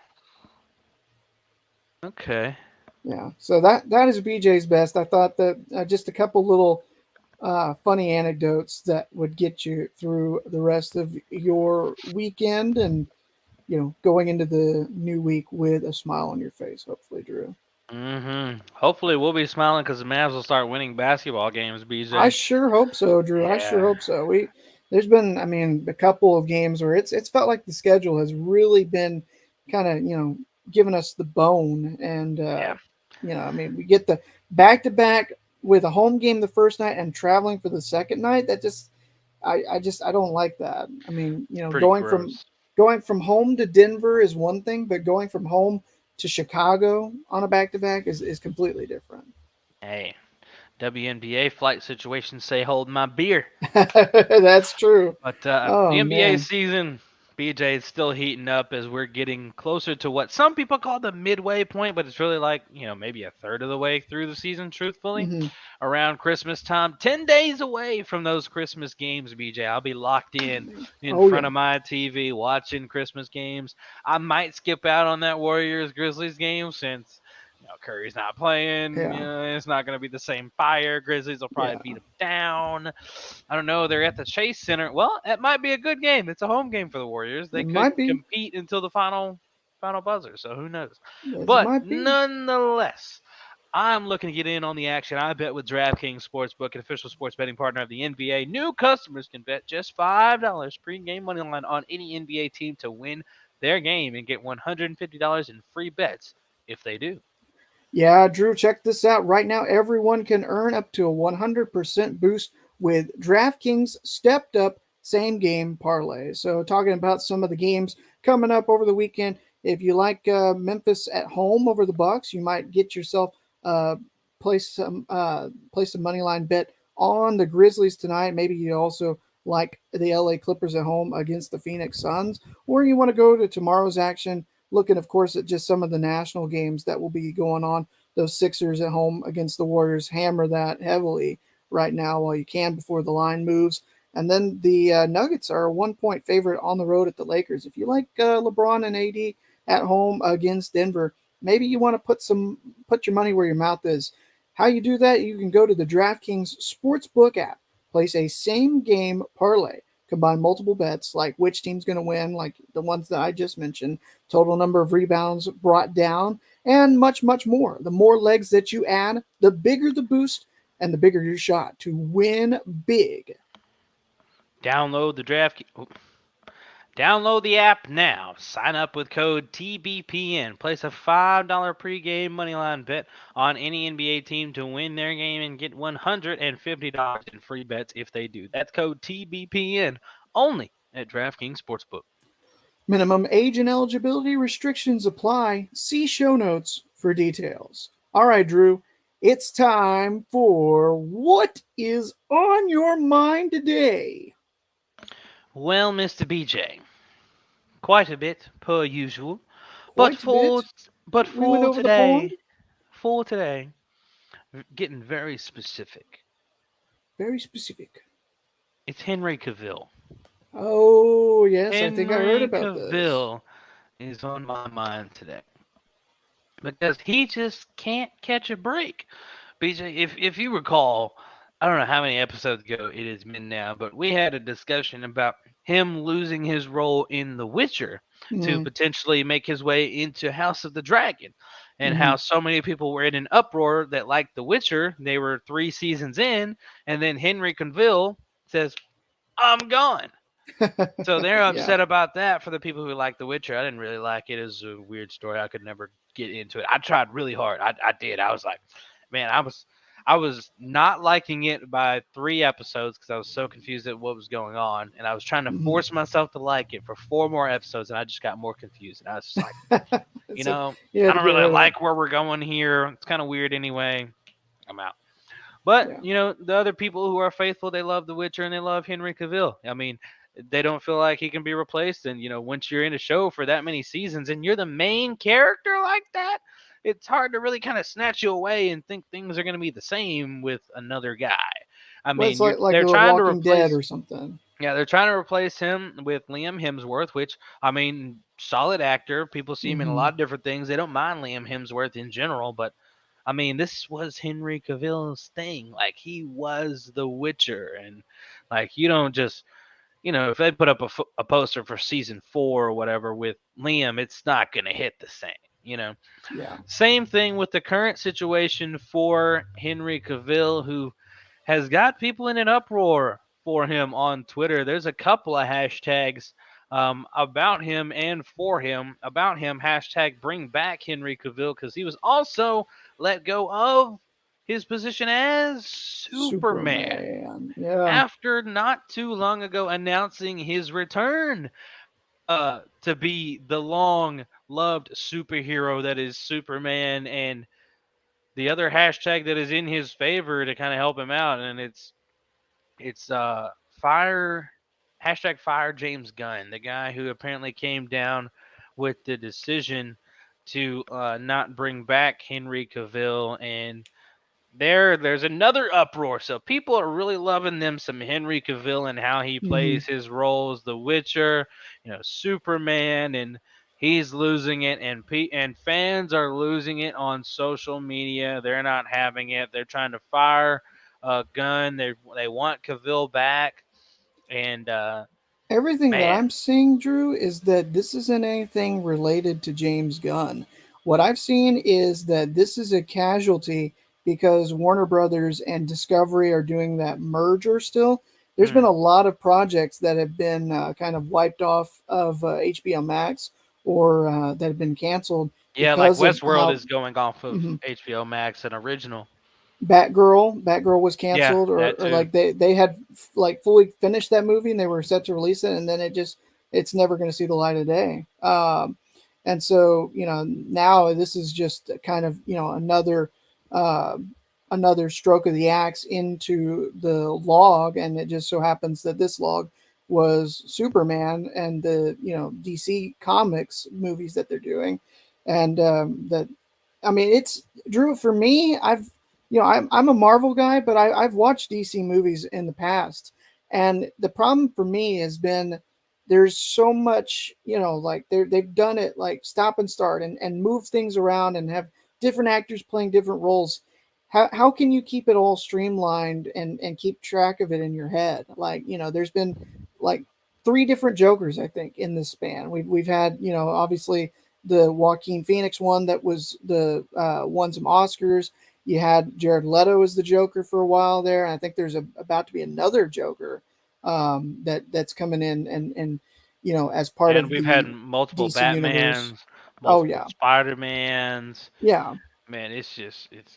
Okay. yeah. So that is BJ's best. I thought that just a couple little funny anecdotes that would get you through the rest of your weekend and going into the new week with a smile on your face, hopefully, Drew. Hopefully we'll be smiling because the Mavs will start winning basketball games, I BJ. sure hope so, Drew. I sure Yeah. hope so. There's been, I mean, a couple of games where it's felt like the schedule has really been kind of giving us the bone, and Yeah. I mean, we get the back to back with a home game the first night and traveling for the second night. That just I don't like that. I mean, It's pretty going gross. from home to Denver is one thing, but going from home to Chicago on a back to back is completely different. Hey, WNBA flight situations say hold my beer. That's true. But the Oh NBA man. season, BJ, is still heating up as we're getting closer to what some people call the midway point, but it's really like, maybe a third of the way through the season, truthfully. Hmm. Around Christmas time, 10 days away from those Christmas games, BJ. I'll be locked in Oh front yeah. of my TV watching Christmas games. I might skip out on that Warriors Grizzlies game since Curry's not playing. Yeah. It's not going to be the same fire. Grizzlies will probably Yeah. beat them down. I don't know. They're at the Chase Center. Well, it might be a good game. It's a home game for the Warriors. They It could might be. compete until the final buzzer. So who knows? Yes, it But might be. nonetheless, I'm looking to get in on the action. I bet with DraftKings Sportsbook, an official sports betting partner of the NBA. New customers can bet just $5 pre-game money line on any NBA team to win their game and get $150 in free bets if they do. Yeah, Drew, check this out. Right now, everyone can earn up to a 100% boost with DraftKings stepped up same game parlay. So, talking about some of the games coming up over the weekend, if you like Memphis at home over the Bucks, you might get yourself a place some money line bet on the Grizzlies tonight. Maybe you also like the LA Clippers at home against the Phoenix Suns, or you want to go to tomorrow's action, looking, of course, at just some of the national games that will be going on. Those Sixers at home against the Warriors, hammer that heavily right now while you can before the line moves. And then the Nuggets are a 1 point favorite on the road at the Lakers. If you like LeBron and AD at home against Denver, maybe you want to put your money where your mouth is. How you do that? You can go to the DraftKings Sportsbook app, place a same game parlay, combine multiple bets like which team's going to win, like the ones that I just mentioned, total number of rebounds brought down, and much, much more. The more legs that you add, the bigger the boost and the bigger your shot to win big. Download the draft. Download the app now. Sign up with code TBPN. Place a $5 pregame moneyline bet on any NBA team to win their game and get $150 in free bets if they do. That's code TBPN only at DraftKings Sportsbook. Minimum age and eligibility restrictions apply. See show notes for details. All right, Drew, it's time for What is on Your Mind Today? Well, Mr. BJ, quite a bit per usual, but Quite a bit. We went over the pond. for today, getting very specific. Very specific. It's Henry Cavill. Oh, yes, I think I heard Henry about this. Cavill is on my mind today because he just can't catch a break. BJ, if you recall, I don't know how many episodes ago it has been now, but we had a discussion about him losing his role in The Witcher to Mm-hmm. potentially make his way into House of the Dragon, and Mm-hmm. how so many people were in an uproar that liked The Witcher. They were 3 seasons in, and then Henry Cavill says, "I'm gone." So they're Yeah. upset about that for the people who like The Witcher. I didn't really like it. It was a weird story. I could never get into it. I tried really hard. I did. I was like, man, I was not liking it by 3 episodes because I was so confused at what was going on, and I was trying to Mm-hmm. force myself to like it for 4 more episodes, and I just got more confused. And I was just like, So you I had to don't get really rid of it. like where we're going here. It's kind of weird anyway. I'm out. But Yeah. the other people who are faithful, they love The Witcher and they love Henry Cavill. I mean, they don't feel like he can be replaced. And once you're in a show for that many seasons and you're the main character like that, it's hard to really kind of snatch you away and think things are going to be the same with another guy. I Well, it's mean, like they're The trying to Walking Dead replace. or something. Yeah, they're trying to replace him with Liam Hemsworth, which, I mean, solid actor. People see him in a Mm-hmm. lot of different things. They don't mind Liam Hemsworth in general, but I mean, this was Henry Cavill's thing. Like, he was The Witcher, and like, you don't just, if they put up a poster for season 4 or whatever with Liam, it's not gonna hit the same. Yeah. Same thing with the current situation for Henry Cavill, who has got people in an uproar for him on Twitter. There's a couple of hashtags about him and for him. About him, hashtag bring back Henry Cavill, because he was also let go of his position as Superman Superman. Yeah. after not too long ago announcing his return to be the long loved superhero that is Superman, and the other hashtag that is in his favor to kind of help him out, and it's fire fire James Gunn, the guy who apparently came down with the decision to not bring back Henry Cavill. And there's another uproar. So people are really loving them some Henry Cavill and how he Mm-hmm. plays his roles, The Witcher, Superman, and he's losing it, and fans are losing it on social media. They're not having it. They're trying to fire Gunn. They want Cavill back, and Everything that man, I'm seeing, Drew, is that this isn't anything related to James Gunn. What I've seen is that this is a casualty because Warner Brothers and Discovery are doing that merger still. There's been hmm, a lot of projects that have been kind of wiped off of HBO Max or that have been canceled yeah, like because of Westworld how is going off of mhm, HBO Max and original. Batgirl was Yeah, canceled, that or too. like they had like fully finished that movie and they were set to release it, and then it's never going to see the light of day. And so now this is just kind of another. another stroke of the axe into the log, and it just so happens that this log was Superman and the DC Comics movies that they're doing, and that I mean it's Drew for me. I'm a Marvel guy, but I've watched DC movies in the past, and the problem for me has been there's so much like they've done it like stop and start and move things around and have different actors playing different roles. How can you keep it all streamlined and keep track of it in your head? Like there's been like three different Jokers I think in this span. We've had obviously the Joaquin Phoenix one that was the won some Oscars. You had Jared Leto as the Joker for a while there. And I think there's about to be another Joker that's coming in and as part And of we've had the multiple DC universe. Batmans, Oh multiple yeah, Spider-Mans. yeah, Man, it's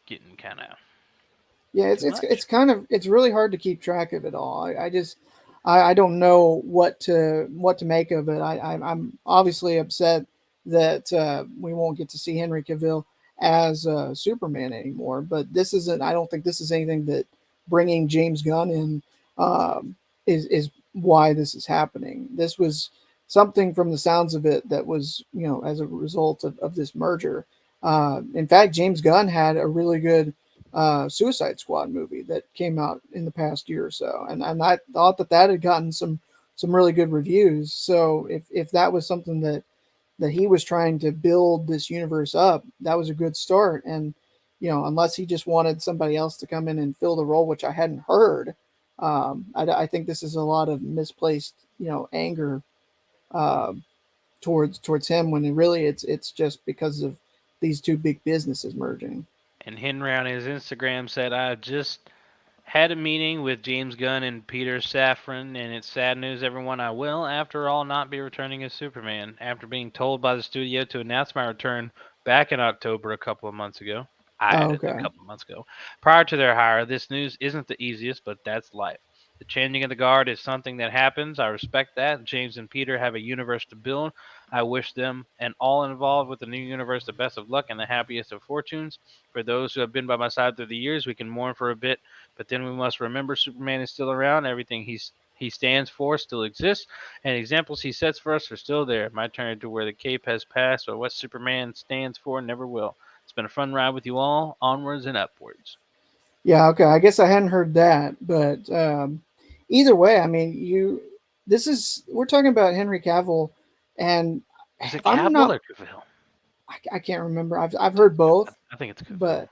getting kind of yeah. too much. It's really hard to keep track of it all. I just I don't know what to make of it. I'm obviously upset that we won't get to see Henry Cavill as Superman anymore. But this isn't. I don't think this is anything that bringing James Gunn in um, is why this is happening. This was something from the sounds of it that was as a result of this merger. In fact, James Gunn had a really good Suicide Squad movie that came out in the past year or so, and I thought that had gotten some really good reviews. So if that was something that he was trying to build this universe up, that was a good start. And unless he just wanted somebody else to come in and fill the role, which I hadn't heard, I think this is a lot of misplaced anger uh, towards him when really it's just because of these two big businesses merging. And Henry on his Instagram said, "I just had a meeting with James Gunn and Peter Safran, and it's sad news, everyone. I will, after all, not be returning as Superman. After being told by the studio to announce my return back in October a couple of months ago, I Oh, added a okay. couple of months ago, prior to their hire, this news isn't the easiest, but that's life. The changing of the guard is something that happens. I respect that. James and Peter have a universe to build. I wish them and all involved with the new universe the best of luck and the happiest of fortunes. For those who have been by my side through the years, we can mourn for a bit, but then we must remember Superman is still around. Everything he stands for still exists, and examples he sets for us are still there. My turn to where the cape has passed, but what Superman stands for never will. It's been a fun ride with you all, onwards and upwards." Yeah, okay. I guess I hadn't heard that, but either way, I mean, this is we're talking about Henry Cavill, and Is it if I'm Cavill not, or Cavill? I can't remember. I've heard both, I think it's but Cavill.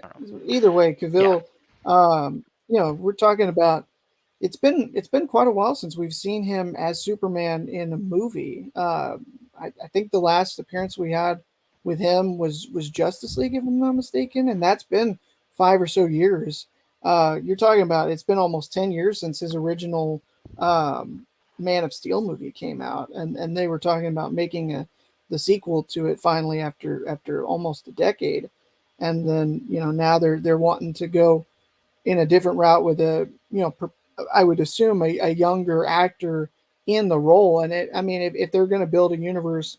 I don't know. either way, Yeah, Cavill, we're talking about. It's been quite a while since we've seen him as Superman in a movie. I think the last appearance we had with him was Justice League, if I'm not mistaken, and that's been 5 or so years. You're talking about it's been almost 10 years since his original um, Man of Steel movie came out, and they were talking about making the sequel to it finally after almost a decade, and then now they're wanting to go in a different route with I would assume a younger actor in the role. And I mean, if they're going to build a universe,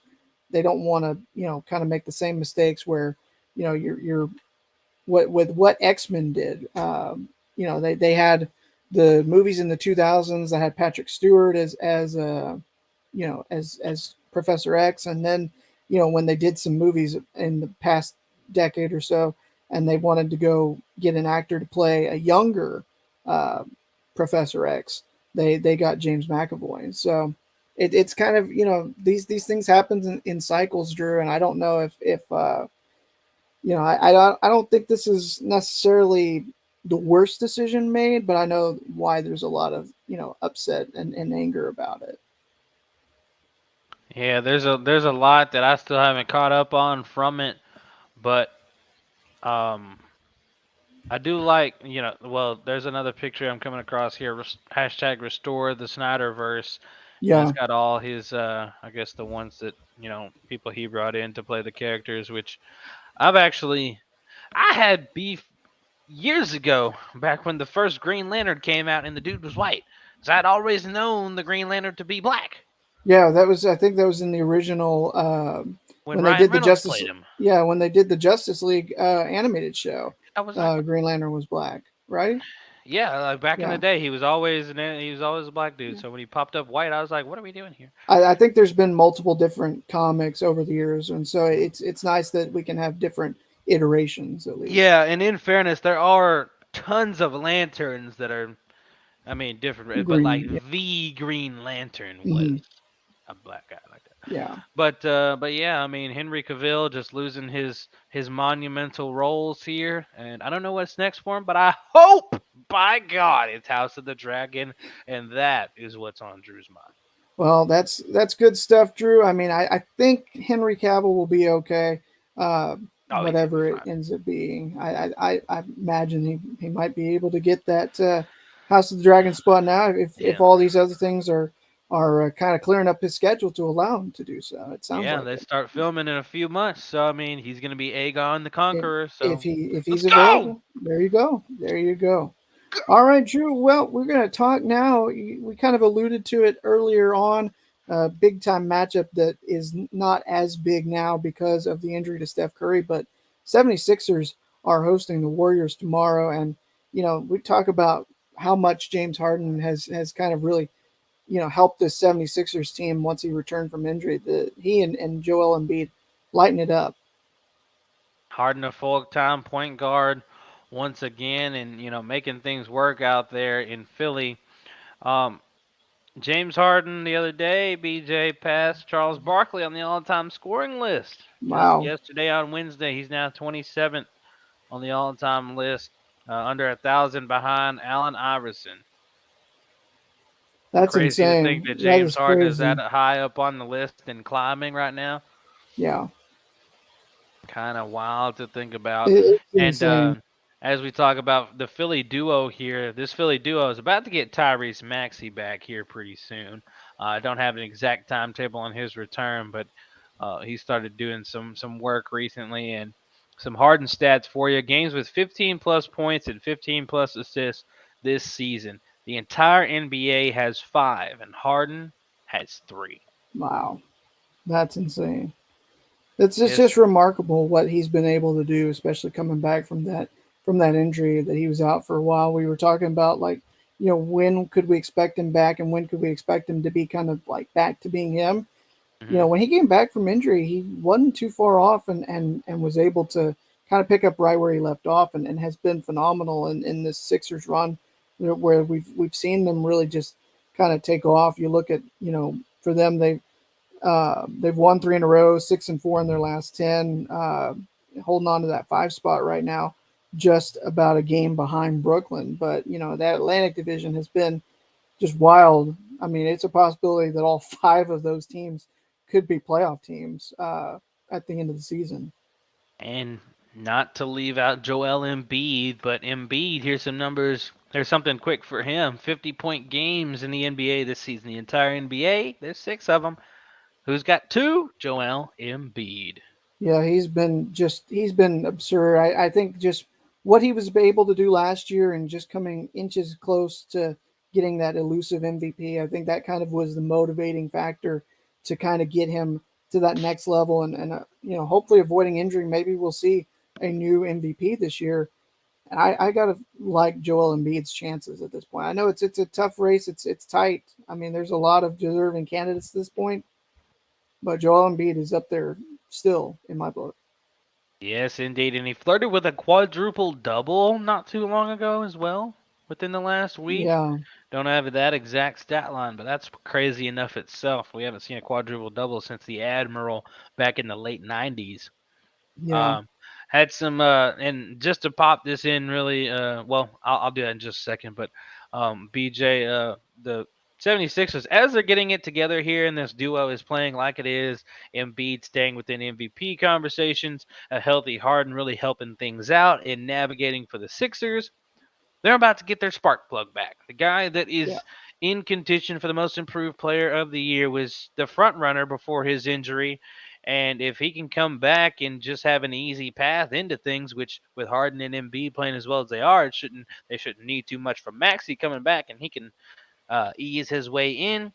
they don't want to kind of make the same mistakes where you're what X-Men did. They had the movies in the 2000s that had Patrick Stewart as Professor X, and then when they did some movies in the past decade or so, and they wanted to go get an actor to play a younger uh, Professor X, they got James McAvoy. So it's kind of these things happen in cycles, Drew, and I don't know if I don't think this is necessarily the worst decision made, but I know why there's a lot of upset and anger about it. yeah. There's a lot that I still haven't caught up on from it, but um, I do like, well, there's another picture I'm coming across here. Hashtag restore the Snyderverse, and it's Yeah, got all his, I guess the ones that people he brought in to play the characters. Which I had beef years ago, back when the first Green Lantern came out and the dude was white, because I'd always known the Green Lantern to be black yeah, that was I think that was in the original when when they Ryan did the Reynolds Justice played him. yeah when they did the Justice League animated show. I was like, Green Lantern was black, right? yeah, like back in the Yeah. day, he was always a black dude. So when he popped up white, I was like, what are we doing here? I think there's been multiple different comics over the years, and so it's nice that we can have different iterations at least. Yeah, and in fairness, there are tons of lanterns that are, I mean, different, but like Green, yeah. the Green Lantern was Hmm. a black guy like that. Yeah. But yeah, I mean, Henry Cavill just losing his monumental roles here, and I don't know what's next for him, but I hope, by God, it's House of the Dragon, and that is what's on Drew's mind. Well, that's good stuff, Drew. I mean, I think Henry Cavill will be okay, uh, Oh, he's gonna be whatever it fine. ends up being. I imagine he might be able to get that House of the Dragon spot now if Yeah, all these other things are kind of clearing up his schedule to allow him to do so. It sounds yeah, like they it. start filming in a few months, so I mean, he's gonna be Aegon the Conqueror. If So he's let's go. available, there you go. There you go. All right, Drew. Well, we're going to talk now. We kind of alluded to it earlier on. A big time matchup that is not as big now because of the injury to Steph Curry, but 76ers are hosting the Warriors tomorrow. And, we talk about how much James Harden has kind of really, helped this 76ers team once he returned from injury. He and Joel Embiid lighten it up. Harden a full-time point guard once again, and making things work out there in Philly. Um, James Harden the other day, BJ passed Charles Barkley on the all-time scoring list. Just Wow. yesterday on Wednesday, he's now 27th on the all-time list, under 1,000 behind Allen Iverson. That's Crazy to think insane. that That James is Harden is that crazy. high up on the list and climbing right now. Yeah. Kind of wild to think about. It's And insane. as we talk about the Philly duo here, this Philly duo is about to get Tyrese Maxey back here pretty soon. I don't have an exact timetable on his return, but he started doing some work recently, and some Harden stats for you. Games with 15 plus points and 15 plus assists this season. The entire NBA has 5, and Harden has 3. Wow. That's insane. It's Yes. just remarkable what he's been able to do, especially coming back from that injury that he was out for a while. We were talking about like, when could we expect him back and when could we expect him to be kind of like back to being him? Hmm. When he came back from injury, he wasn't too far off and was able to kind of pick up right where he left off and has been phenomenal in this Sixers run where we've seen them really just kind of take off. You look at, for them they've won three in a row, 6-4 in their last 10, holding on to that 5 spot right now, just about a game behind Brooklyn. But that Atlantic division has been just wild. I mean, it's a possibility that all five of those teams could be playoff teams at the end of the season. And not to leave out Joel Embiid, but Embiid, here's some numbers. There's something quick for him. 50-point games in the NBA this season. The entire NBA, there's 6 of them. Who's got 2? Joel Embiid. Yeah, he's been absurd. I think just what he was able to do last year and just coming inches close to getting that elusive MVP. I think that kind of was the motivating factor to kind of get him to that next level and hopefully avoiding injury. Maybe we'll see a new MVP this year. And I gotta like Joel Embiid's chances at this point. I know it's a tough race. It's tight. I mean, there's a lot of deserving candidates at this point, but Joel Embiid is up there still in my book. Yes, indeed. And he flirted with a quadruple double not too long ago as well, within the last week. Yeah, Don't have that exact stat line, but that's crazy enough itself. We haven't seen a quadruple double since the Admiral back in the late 90s. yeah, Um, had some and just to pop this in really well, I'll do that in just a second, but BJ, the 76ers, as they're getting it together here and this duo is playing like it is, Embiid staying within MVP conversations, a healthy Harden really helping things out in navigating for the Sixers. They're about to get their spark plug back. The guy that yeah, is in contention for the most improved player of the year was the front runner before his injury. And if he can come back and just have an easy path into things, which with Harden and Embiid playing as well as they are, they shouldn't need too much from Maxey coming back, and he can ease his way in.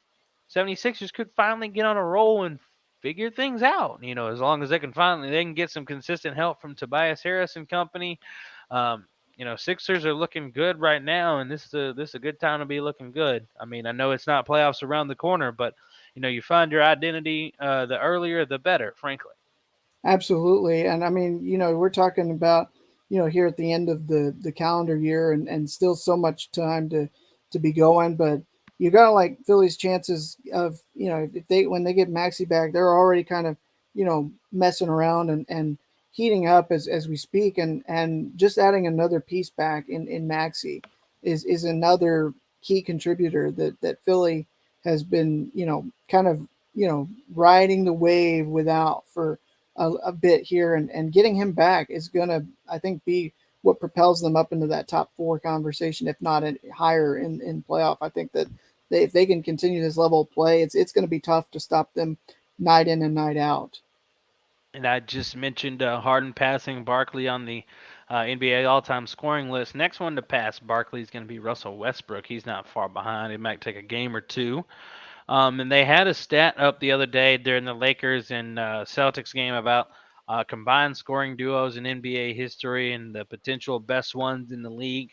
76ers could finally get on a roll and figure things out. As long as they can get some consistent help from Tobias Harris and company, Um, Sixers are looking good right now, and this is a good time to be looking good. I mean, I know it's not playoffs around the corner, but you find your identity the earlier the better, frankly. Absolutely. And I mean, we're talking about, here at the end of the calendar year and still so much time to be going, but you got to like Philly's chances of, if they when they get Maxi back, they're already kind of, messing around and heating up as we speak, and just adding another piece back in Maxi is another key contributor that Philly has been, kind of, riding the wave without for a bit here, and getting him back is gonna, I think, be what propels them up into that top four conversation, if not higher in playoff. I think that if they can continue this level of play, it's going to be tough to stop them night in and night out. And I just mentioned Harden passing Barkley on the NBA all-time scoring list. Next one to pass Barkley is going to be Russell Westbrook. He's not far behind. It might take a game or two. And they had a stat up the other day during the Lakers and Celtics game about combined scoring duos in NBA history and the potential best ones in the league.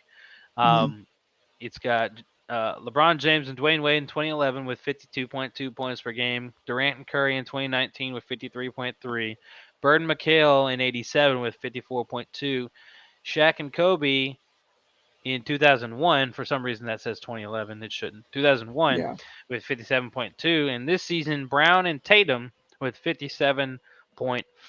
Mm-hmm. Um, it's got LeBron James and Dwayne Wade in 2011 with 52.2 points per game. Durant and Curry in 2019 with 53.3. Bird and McHale in 87 with 54.2. Shaq and Kobe in 2001. For some reason, that says 2011. It shouldn't. 2001 Yeah, with 57.2. And this season, Brown and Tatum with 57.5.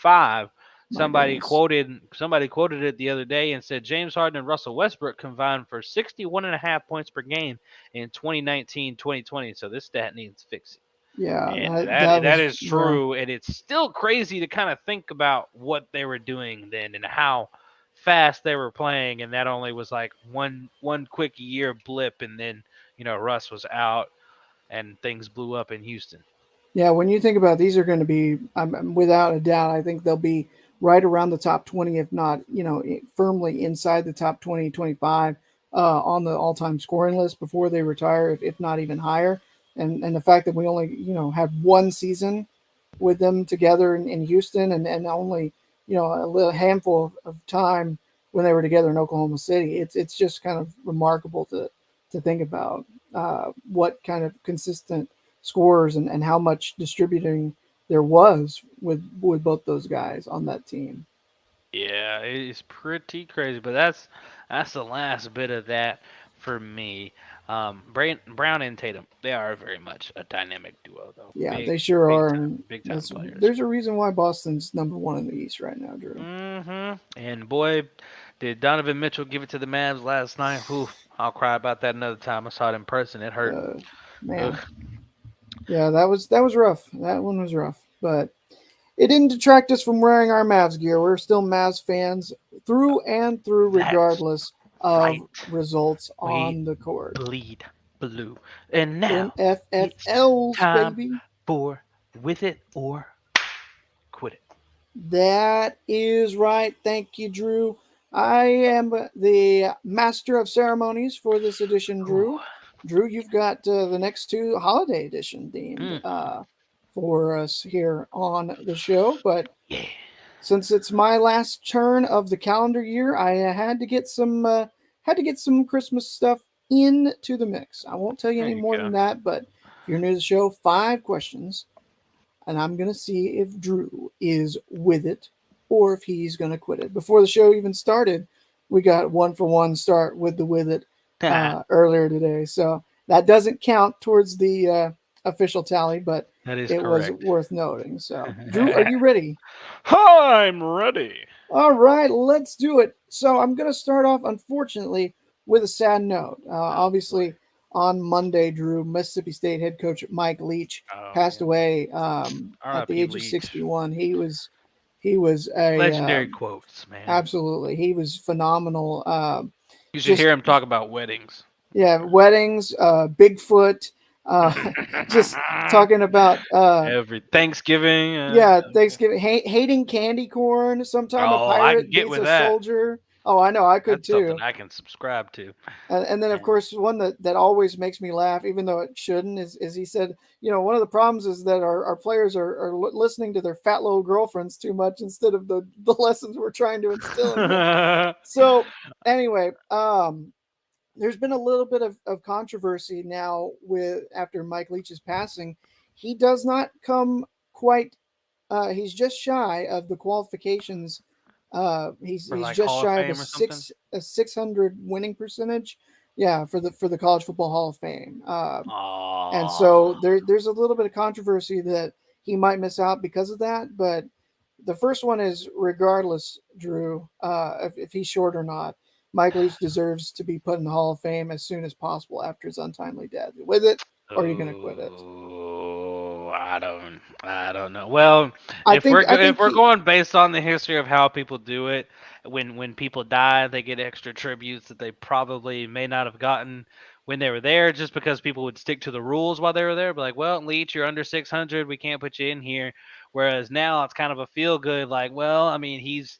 my Somebody goodness. quoted somebody quoted it the other day and said James Harden and Russell Westbrook combined for 61.5 points per game in 2019-2020. So this stat needs fixing. Yeah, And that that was, is yeah. true, and it's still crazy to kind of think about what they were doing then and how fast they were playing, and that only was like one quick year blip, and then Russ was out, and things blew up in Houston. Yeah, when you think about it, these are going to be, without a doubt, I think they'll be right around the top 20, if not, firmly inside the top 20, 25 on the all time scoring list before they retire, if not even higher. And the fact that we only, had one season with them together in Houston, and only, a little handful of time when they were together in Oklahoma City, it's just kind of remarkable to think about what kind of consistent scores and how much distributing there was with both those guys on that team. Yeah, it's pretty crazy, but that's the last bit of that for me. Brown and Tatum, they are very much a dynamic duo, though. Yeah, Big, they sure big are. I time, mean, big time players. there's a reason why Boston's number one in the East right now, Drew. And boy, did Donovan Mitchell give it to the Mavs last night. Whew, I'll cry about that another time. I saw it in person. It hurt. Uh, Ugh. Man, yeah, that was rough. That one was rough, but it didn't detract us from wearing our Mavs gear. We're still Mavs fans through and through, That's regardless of right. results We on the court. bleed blue. And now it's NFFLs, time baby. for With It or Quit It. That is right. Thank you, Drew. I am the master of ceremonies for this edition, Ooh. Drew. Drew, you've got the next two holiday edition themed Mm, for us here on the show. But yeah. since it's my last turn of the calendar year, I had to get some Christmas stuff into the mix. I won't tell you There any you more go. than that, but if you're new to the show, 5 questions, and I'm going to see if Drew is with it or if he's going to quit it. Before the show even started, we got 1 for 1 start with the with it that earlier today. So that doesn't count towards the official tally, but is it was correct. worth noting. So, Drew, are you ready? I'm ready. All right, let's do it. So I'm going to start off, unfortunately, with a sad note. Oh boy. Obviously, on Monday, Drew, Mississippi State head coach Mike Leach Oh passed man. away at the R.I.P. age of Leach. 61. He was a Legendary quotes, man. absolutely, he was phenomenal. You should Just hear him talk about weddings. yeah, weddings, Bigfoot, uh, just talking about Every Thanksgiving. yeah, Thanksgiving, hating candy corn. Sometime a Oh, I can pirate get beats with a that. soldier. Oh, I know, I could That's something too. I can subscribe to. And then, of And course, one that always makes me laugh, even though it shouldn't, is he said, one of the problems is that our players are listening to their fat little girlfriends too much instead of the lessons we're trying to instill in them. So, anyway, there's been a little bit of controversy now with after Mike Leach's passing. He does not come quite. He's just shy of the qualifications. He's for he's like just Hall of shy of a Fame or something. six a 600 winning percentage. Yeah, for the College Football Hall of Fame. And so Oh, there's a little bit of controversy that he might miss out because of that. But the first one is regardless, Drew, if he's short or not, Mike Leach deserves to be put in the Hall of Fame as soon as possible after his untimely death. With it, or are you going to quit it? I don't know. Well, I think I if think we're he, going based on the history of how people do it, when people die, they get extra tributes that they probably may not have gotten when they were there, just because people would stick to the rules while they were there. Be like, well, Leach, you're under 600, we can't put you in here. Whereas now it's kind of a feel good, like, well, I mean, he's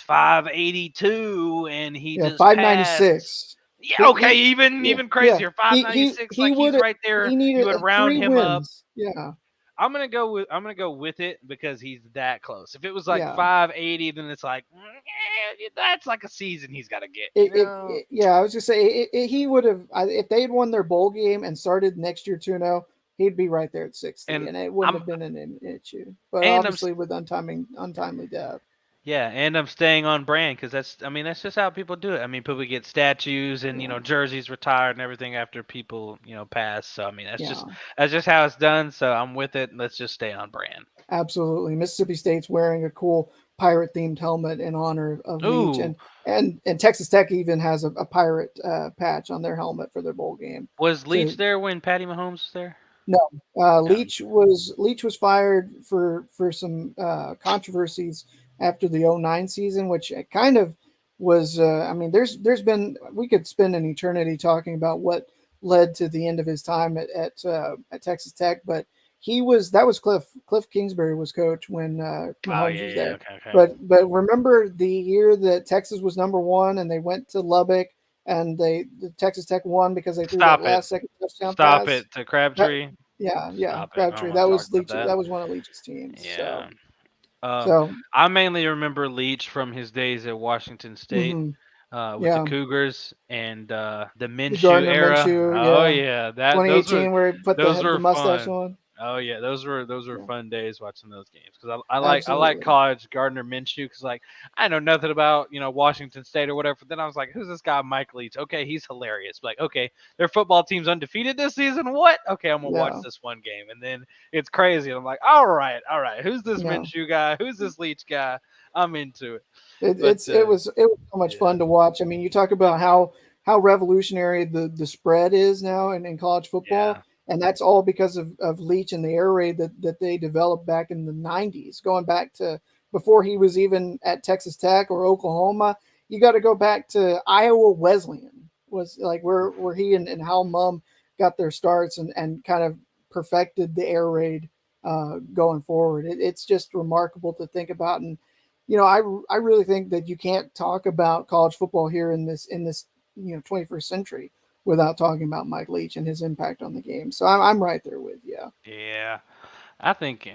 582 and he yeah, just passed. 596. Yeah, okay, He yeah, even yeah. crazier. He 596, he like would he's have right there. he You needed would round three him up. wins. Yeah, I'm gonna go with it because he's that close. If it was like yeah. 580, then it's like that's like a season he's got to get. Yeah, I was just say he would have if they had won their bowl game and started next year 2-0, he'd be right there at 60, And and it wouldn't I'm have been an issue. But and I'm obviously, with untimely death, yeah, and I'm staying on brand because I mean that's just how people do it. I mean people get statues and yeah, jerseys retired and everything after people pass. So I mean yeah, that's just how it's done. So I'm with it. Let's just stay on brand. absolutely. Mississippi State's wearing a cool pirate themed helmet in honor of Leach, Ooh, and Texas Tech even has a pirate patch on their helmet for their bowl game. was Leach To there when Patty Mahomes was there? No, No. Leach was fired for some controversies after the '09 season, which kind of was. I mean, there's been we could spend an eternity talking about what led to the end of his time at Texas Tech, but that was Cliff Kingsbury was coach when Oh Mahomes yeah, was yeah, there. okay, okay. But remember the year that Texas was number one and they went to Lubbock and the Texas Tech won because they threw that Stop it. last second touchdown Stop pass. it to That Crabtree. yeah, Stop it. I don't Crabtree. want That to talk was about Leach. that. That was one of Leach's teams. Yeah. Uh, So I mainly remember Leach from his days at Washington State hmm with the yeah, Cougars and the the Minshew Gardner era. Minshew. Oh Yeah, yeah, that 2018 where he put those the were mustache fun. on. Oh yeah, those were Yeah, fun days watching those games because I like absolutely. college Gardner Minshew because like I know nothing about Washington State or whatever. But then I was like, who's this guy Mike Leach? Okay, he's hilarious. Like okay, their football team's undefeated this season. What? Okay, I'm gonna watch Yeah, this one game and then it's crazy. And I'm like, all right, who's this yeah. Minshew guy? Who's this Leach guy? I'm into it. It, But it's it was so much yeah, fun to watch. I mean, you talk about how revolutionary the spread is now in college football, yeah. and that's all because of Leach and the air raid that they developed back in the '90s, going back to before he was even at Texas Tech or Oklahoma. You got to go back to Iowa Wesleyan was like where he and Hal Mum got their starts and kind of perfected the air raid going forward. It's just remarkable to think about and I really think that you can't talk about college football here in this 21st century without talking about Mike Leach and his impact on the game. So I'm right there with you. Yeah. I think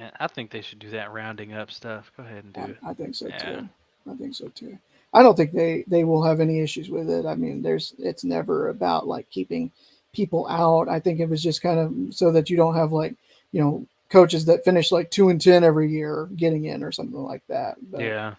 they should do that rounding up stuff. Go ahead and do it. I think so Yeah. too. I think so too. I don't think they will have any issues with it. I mean, it's never about like keeping people out. I think it was just kind of so that you don't have like coaches that finish like 2-10 every year getting in or something like that. But Yeah.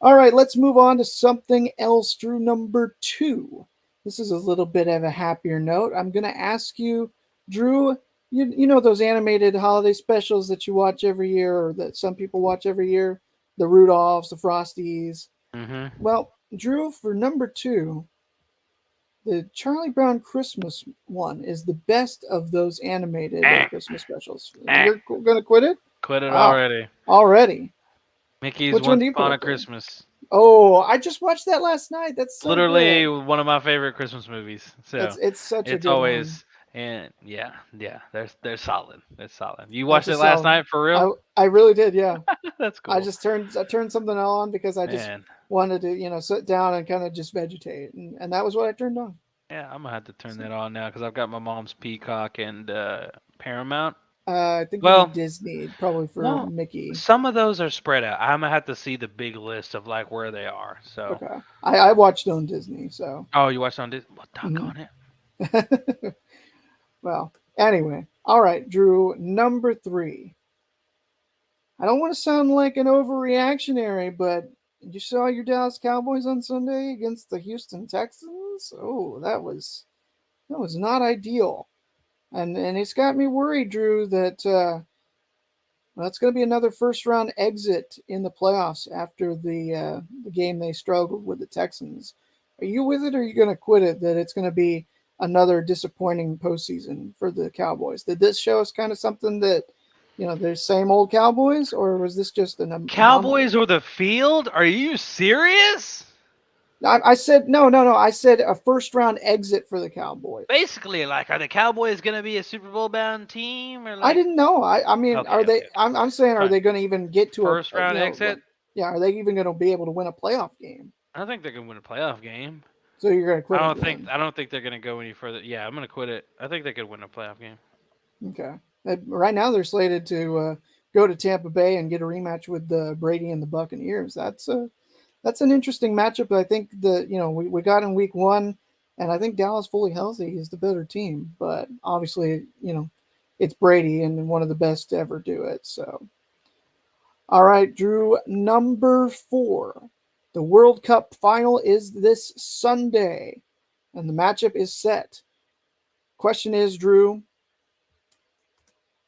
all right, let's move on to something else, Drew. Number two. This is a little bit of a happier note. I'm going to ask you, Drew, you know those animated holiday specials that you watch every year or that some people watch every year? The Rudolphs, the Frosties. Mhm. Well, Drew, for number two, the Charlie Brown Christmas one is the best of those animated Eh, Christmas specials. eh. You're going to quit it? Quit it Wow. already. Already. Mickey's Which one Once do you put Upon a up there? Christmas. Oh, I just watched that last night. That's so Literally good. one of my favorite Christmas movies. It's So it's such a it's good one. always and yeah, yeah. They're solid. They're solid. You That's watched a it last solid. night for real? I really did. Yeah. That's I cool. just turned something on because I just Man. wanted to, sit down and kind of just vegetate, and that was what I turned on. Yeah, I'm gonna have to turn So, that on now because I've got my mom's Peacock and Paramount. I think you need Well, Disney probably for well, Mickey. some of those are spread out. I'm gonna have to see the big list of like where they are. So, Okay, I watched on Disney, so. oh, you watched on Disney? Well, Mhm. doggone it. Well, anyway, all right, Drew. Number three. I don't want to sound like an overreactionary, but you saw your Dallas Cowboys on Sunday against the Houston Texans. Oh, that was not ideal, and it's got me worried, Drew, that well, it's going to be another first round exit in the playoffs after the game they struggled with the Texans. Are you with it, or are you going to quit it? That it's going to be another disappointing postseason for the Cowboys. Did this show us kind of something that they're same old Cowboys, or was this just an anomaly? Cowboys or the field? Are you serious? I said no, no, no. I said a first round exit for the Cowboys. Basically, like, are the Cowboys gonna be a Super Bowl bound team or I like? didn't know. I mean, Okay, are okay, they? okay. I'm saying, are Fine. they going to even get to First round exit. yeah, are they even going to be able to win a playoff game? I don't think they're gonna win a playoff game. So you're going to I quit it don't think then? I don't think they're gonna go any further. Yeah, I'm gonna quit it. I think they could win a playoff game. Okay. Right now they're slated to go to Tampa Bay and get a rematch with Brady and the Buccaneers. That's an interesting matchup. I think we got in week one, and I think Dallas fully healthy is the better team. But obviously, it's Brady and one of the best to ever do it. So, all right, Drew, number four. The World Cup final is this Sunday, and the matchup is set. Question is, Drew,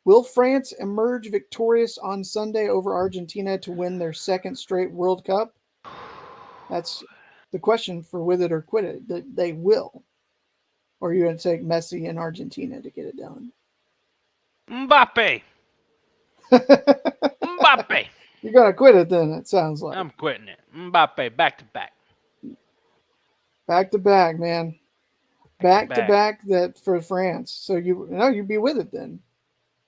will France emerge victorious on Sunday over Argentina to win their second straight World Cup? That's the question for with it or quit it. That they will. Or are you going to take Messi and Argentina to get it done? Mbappe. Mbappe. You're going to quit it then, it sounds like. I'm quitting it. Mbappe back to back. Back to back, man. Back to Back to back. back that for France. So you'd be with it then.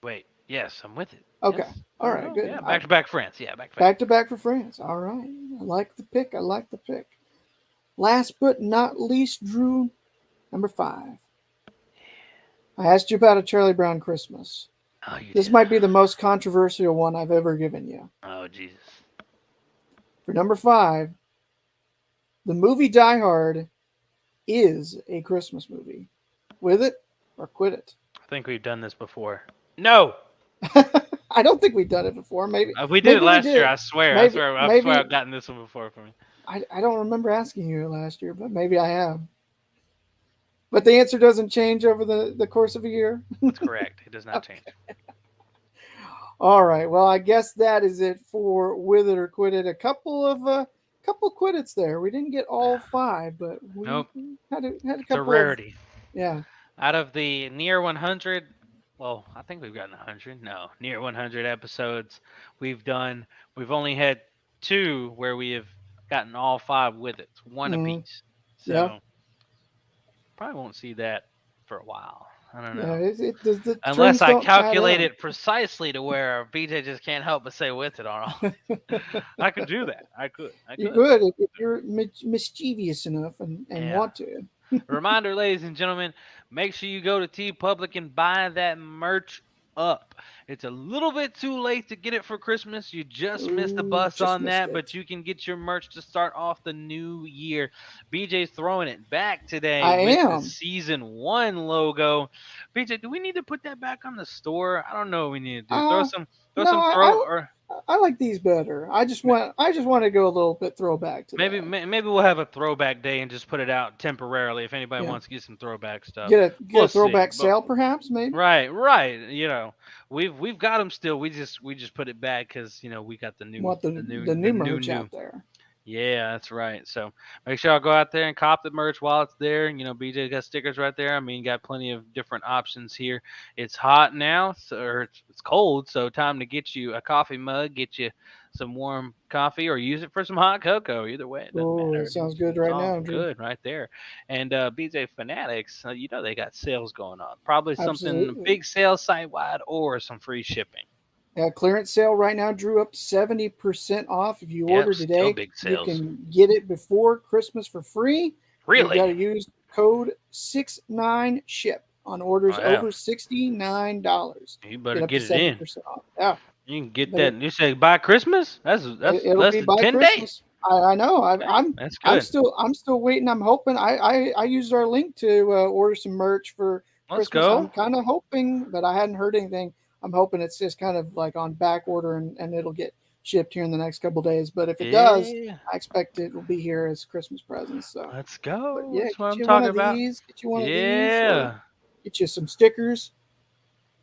Wait. Yes, I'm with it. Yes. Okay. All Oh right, no. good. Yeah. Back to back France. Yeah. Back to back. Back to back for France. All right. I like the pick. I like the pick. Last but not least, Drew, number five. I asked you about a Charlie Brown Christmas. Oh, you This did. might be the most controversial one I've ever given you. Oh Jesus. For number five, the movie Die Hard is a Christmas movie. With it or quit it? I think we've done this before. No. I don't think we've done it before. Maybe We did it maybe we last year. did. I swear. I Maybe swear. I swear. maybe I've gotten this one before from you. I don't remember asking you last year, but maybe I have. But the answer doesn't change over the course of a year. That's correct. It does not change. All right. Well, I guess that is it for with it or quit it. A couple quit its there. We didn't get all five, but we Nope. had a It's a couple of rarity. yeah. Out of the near 100, well, I think we've gotten 100. No, near 100 episodes we've done. We've only had two where we have gotten all five with it, one Mm, apiece. yeah. So probably won't see that for a while. I don't Yeah. know. The Unless trends I don't add calculate up. it precisely to where BJ just can't help but say with it on all. I could do that. I could. I You could. could if you're mischievous enough and Yeah. want to. Reminder, ladies and gentlemen, make sure you go to T Public and buy that merch up. It's a little bit too late to get it for Christmas. You just missed the Ooh, bus just on missed that, but it. you can get your merch to start off the new year. BJ's throwing it back today I with the am. season one logo. BJ, do we need to put that back on the store? I don't know what we need to do. Uh Throw no, some throw or I like these better. I just want to go a little bit throwback maybe today. maybe we'll have a throwback day and just put it out temporarily if anybody Yeah. wants to get some throwback stuff. Get a We'll see. throwback But sale perhaps maybe. right, right. We've got them still. We just put it back because we got the new Want the new the the new new merch new. out there. Yeah, that's right. So make sure y'all go out there and cop the merch while it's there. BJ got stickers right there. I mean, got plenty of different options here. It's hot now, or it's cold, so time to get you a coffee mug, get you some warm coffee, or use it for some hot cocoa. Either way, it doesn't Oh, matter. that sounds good It's right all now, Drew. good right there. And BJ Fanatics, they got sales going on. Probably something Absolutely. big sale site wide or some free shipping. Clearance sale right now, Drew, up to 70% off. If you Yep, order still today, big you sales. can get it before Christmas for free. You got Really? to use code 69SHIP on orders Oh yeah. over $69. You better Get up to get it in. 70% off. Yeah, You can get that. better. You say by Christmas? That's It'll less be than by 10 days. Christmas. I know. Dang, that's I'm good. still waiting. I'm hoping. I used our link to order some merch for Let's Christmas. I'm go. kind of hoping, but I hadn't heard anything. I'm hoping it's just kind of like on back order and it'll get shipped here in the next couple days. But if it does, Yeah. I expect it will be here as Christmas presents. So, Let's but go. yeah, That's what get I'm you one talking of about. these. Get you one of these, or Yeah. get you some stickers.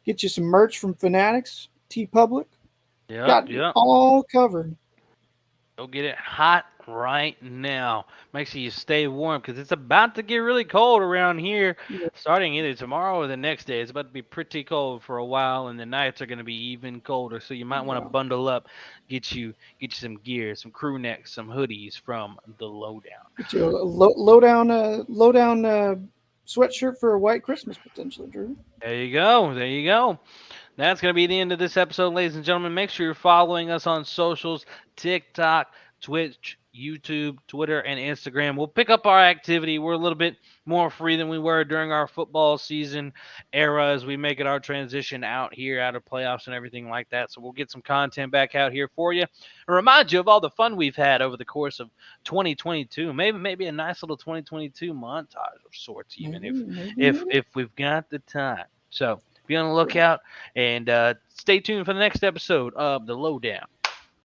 Get you some merch from Fanatics, T Public. Yep. Got you Yep. all covered. Go get it hot right now. Make sure you stay warm because it's about to get really cold around here. Yeah, Starting either tomorrow or the next day. It's about to be pretty cold for a while, and the nights are going to be even colder. So you might want to yeah. bundle up, get you some gear, some crew necks, some hoodies from the Lowdown. Get you a low down sweatshirt for a white Christmas potentially, Drew. There you go. There you go. That's going to be the end of this episode, ladies and gentlemen. Make sure you're following us on socials: TikTok, Twitch, YouTube, Twitter, and Instagram. We'll pick up our activity. We're a little bit more free than we were during our football season era as we make it our transition out here, out of playoffs and everything like that. So we'll get some content back out here for you and remind you of all the fun we've had over the course of 2022. Maybe a nice little 2022 montage of sorts, even Maybe, maybe. if we've got the time. So be on the Yeah. lookout and stay tuned for the next episode of The Lowdown.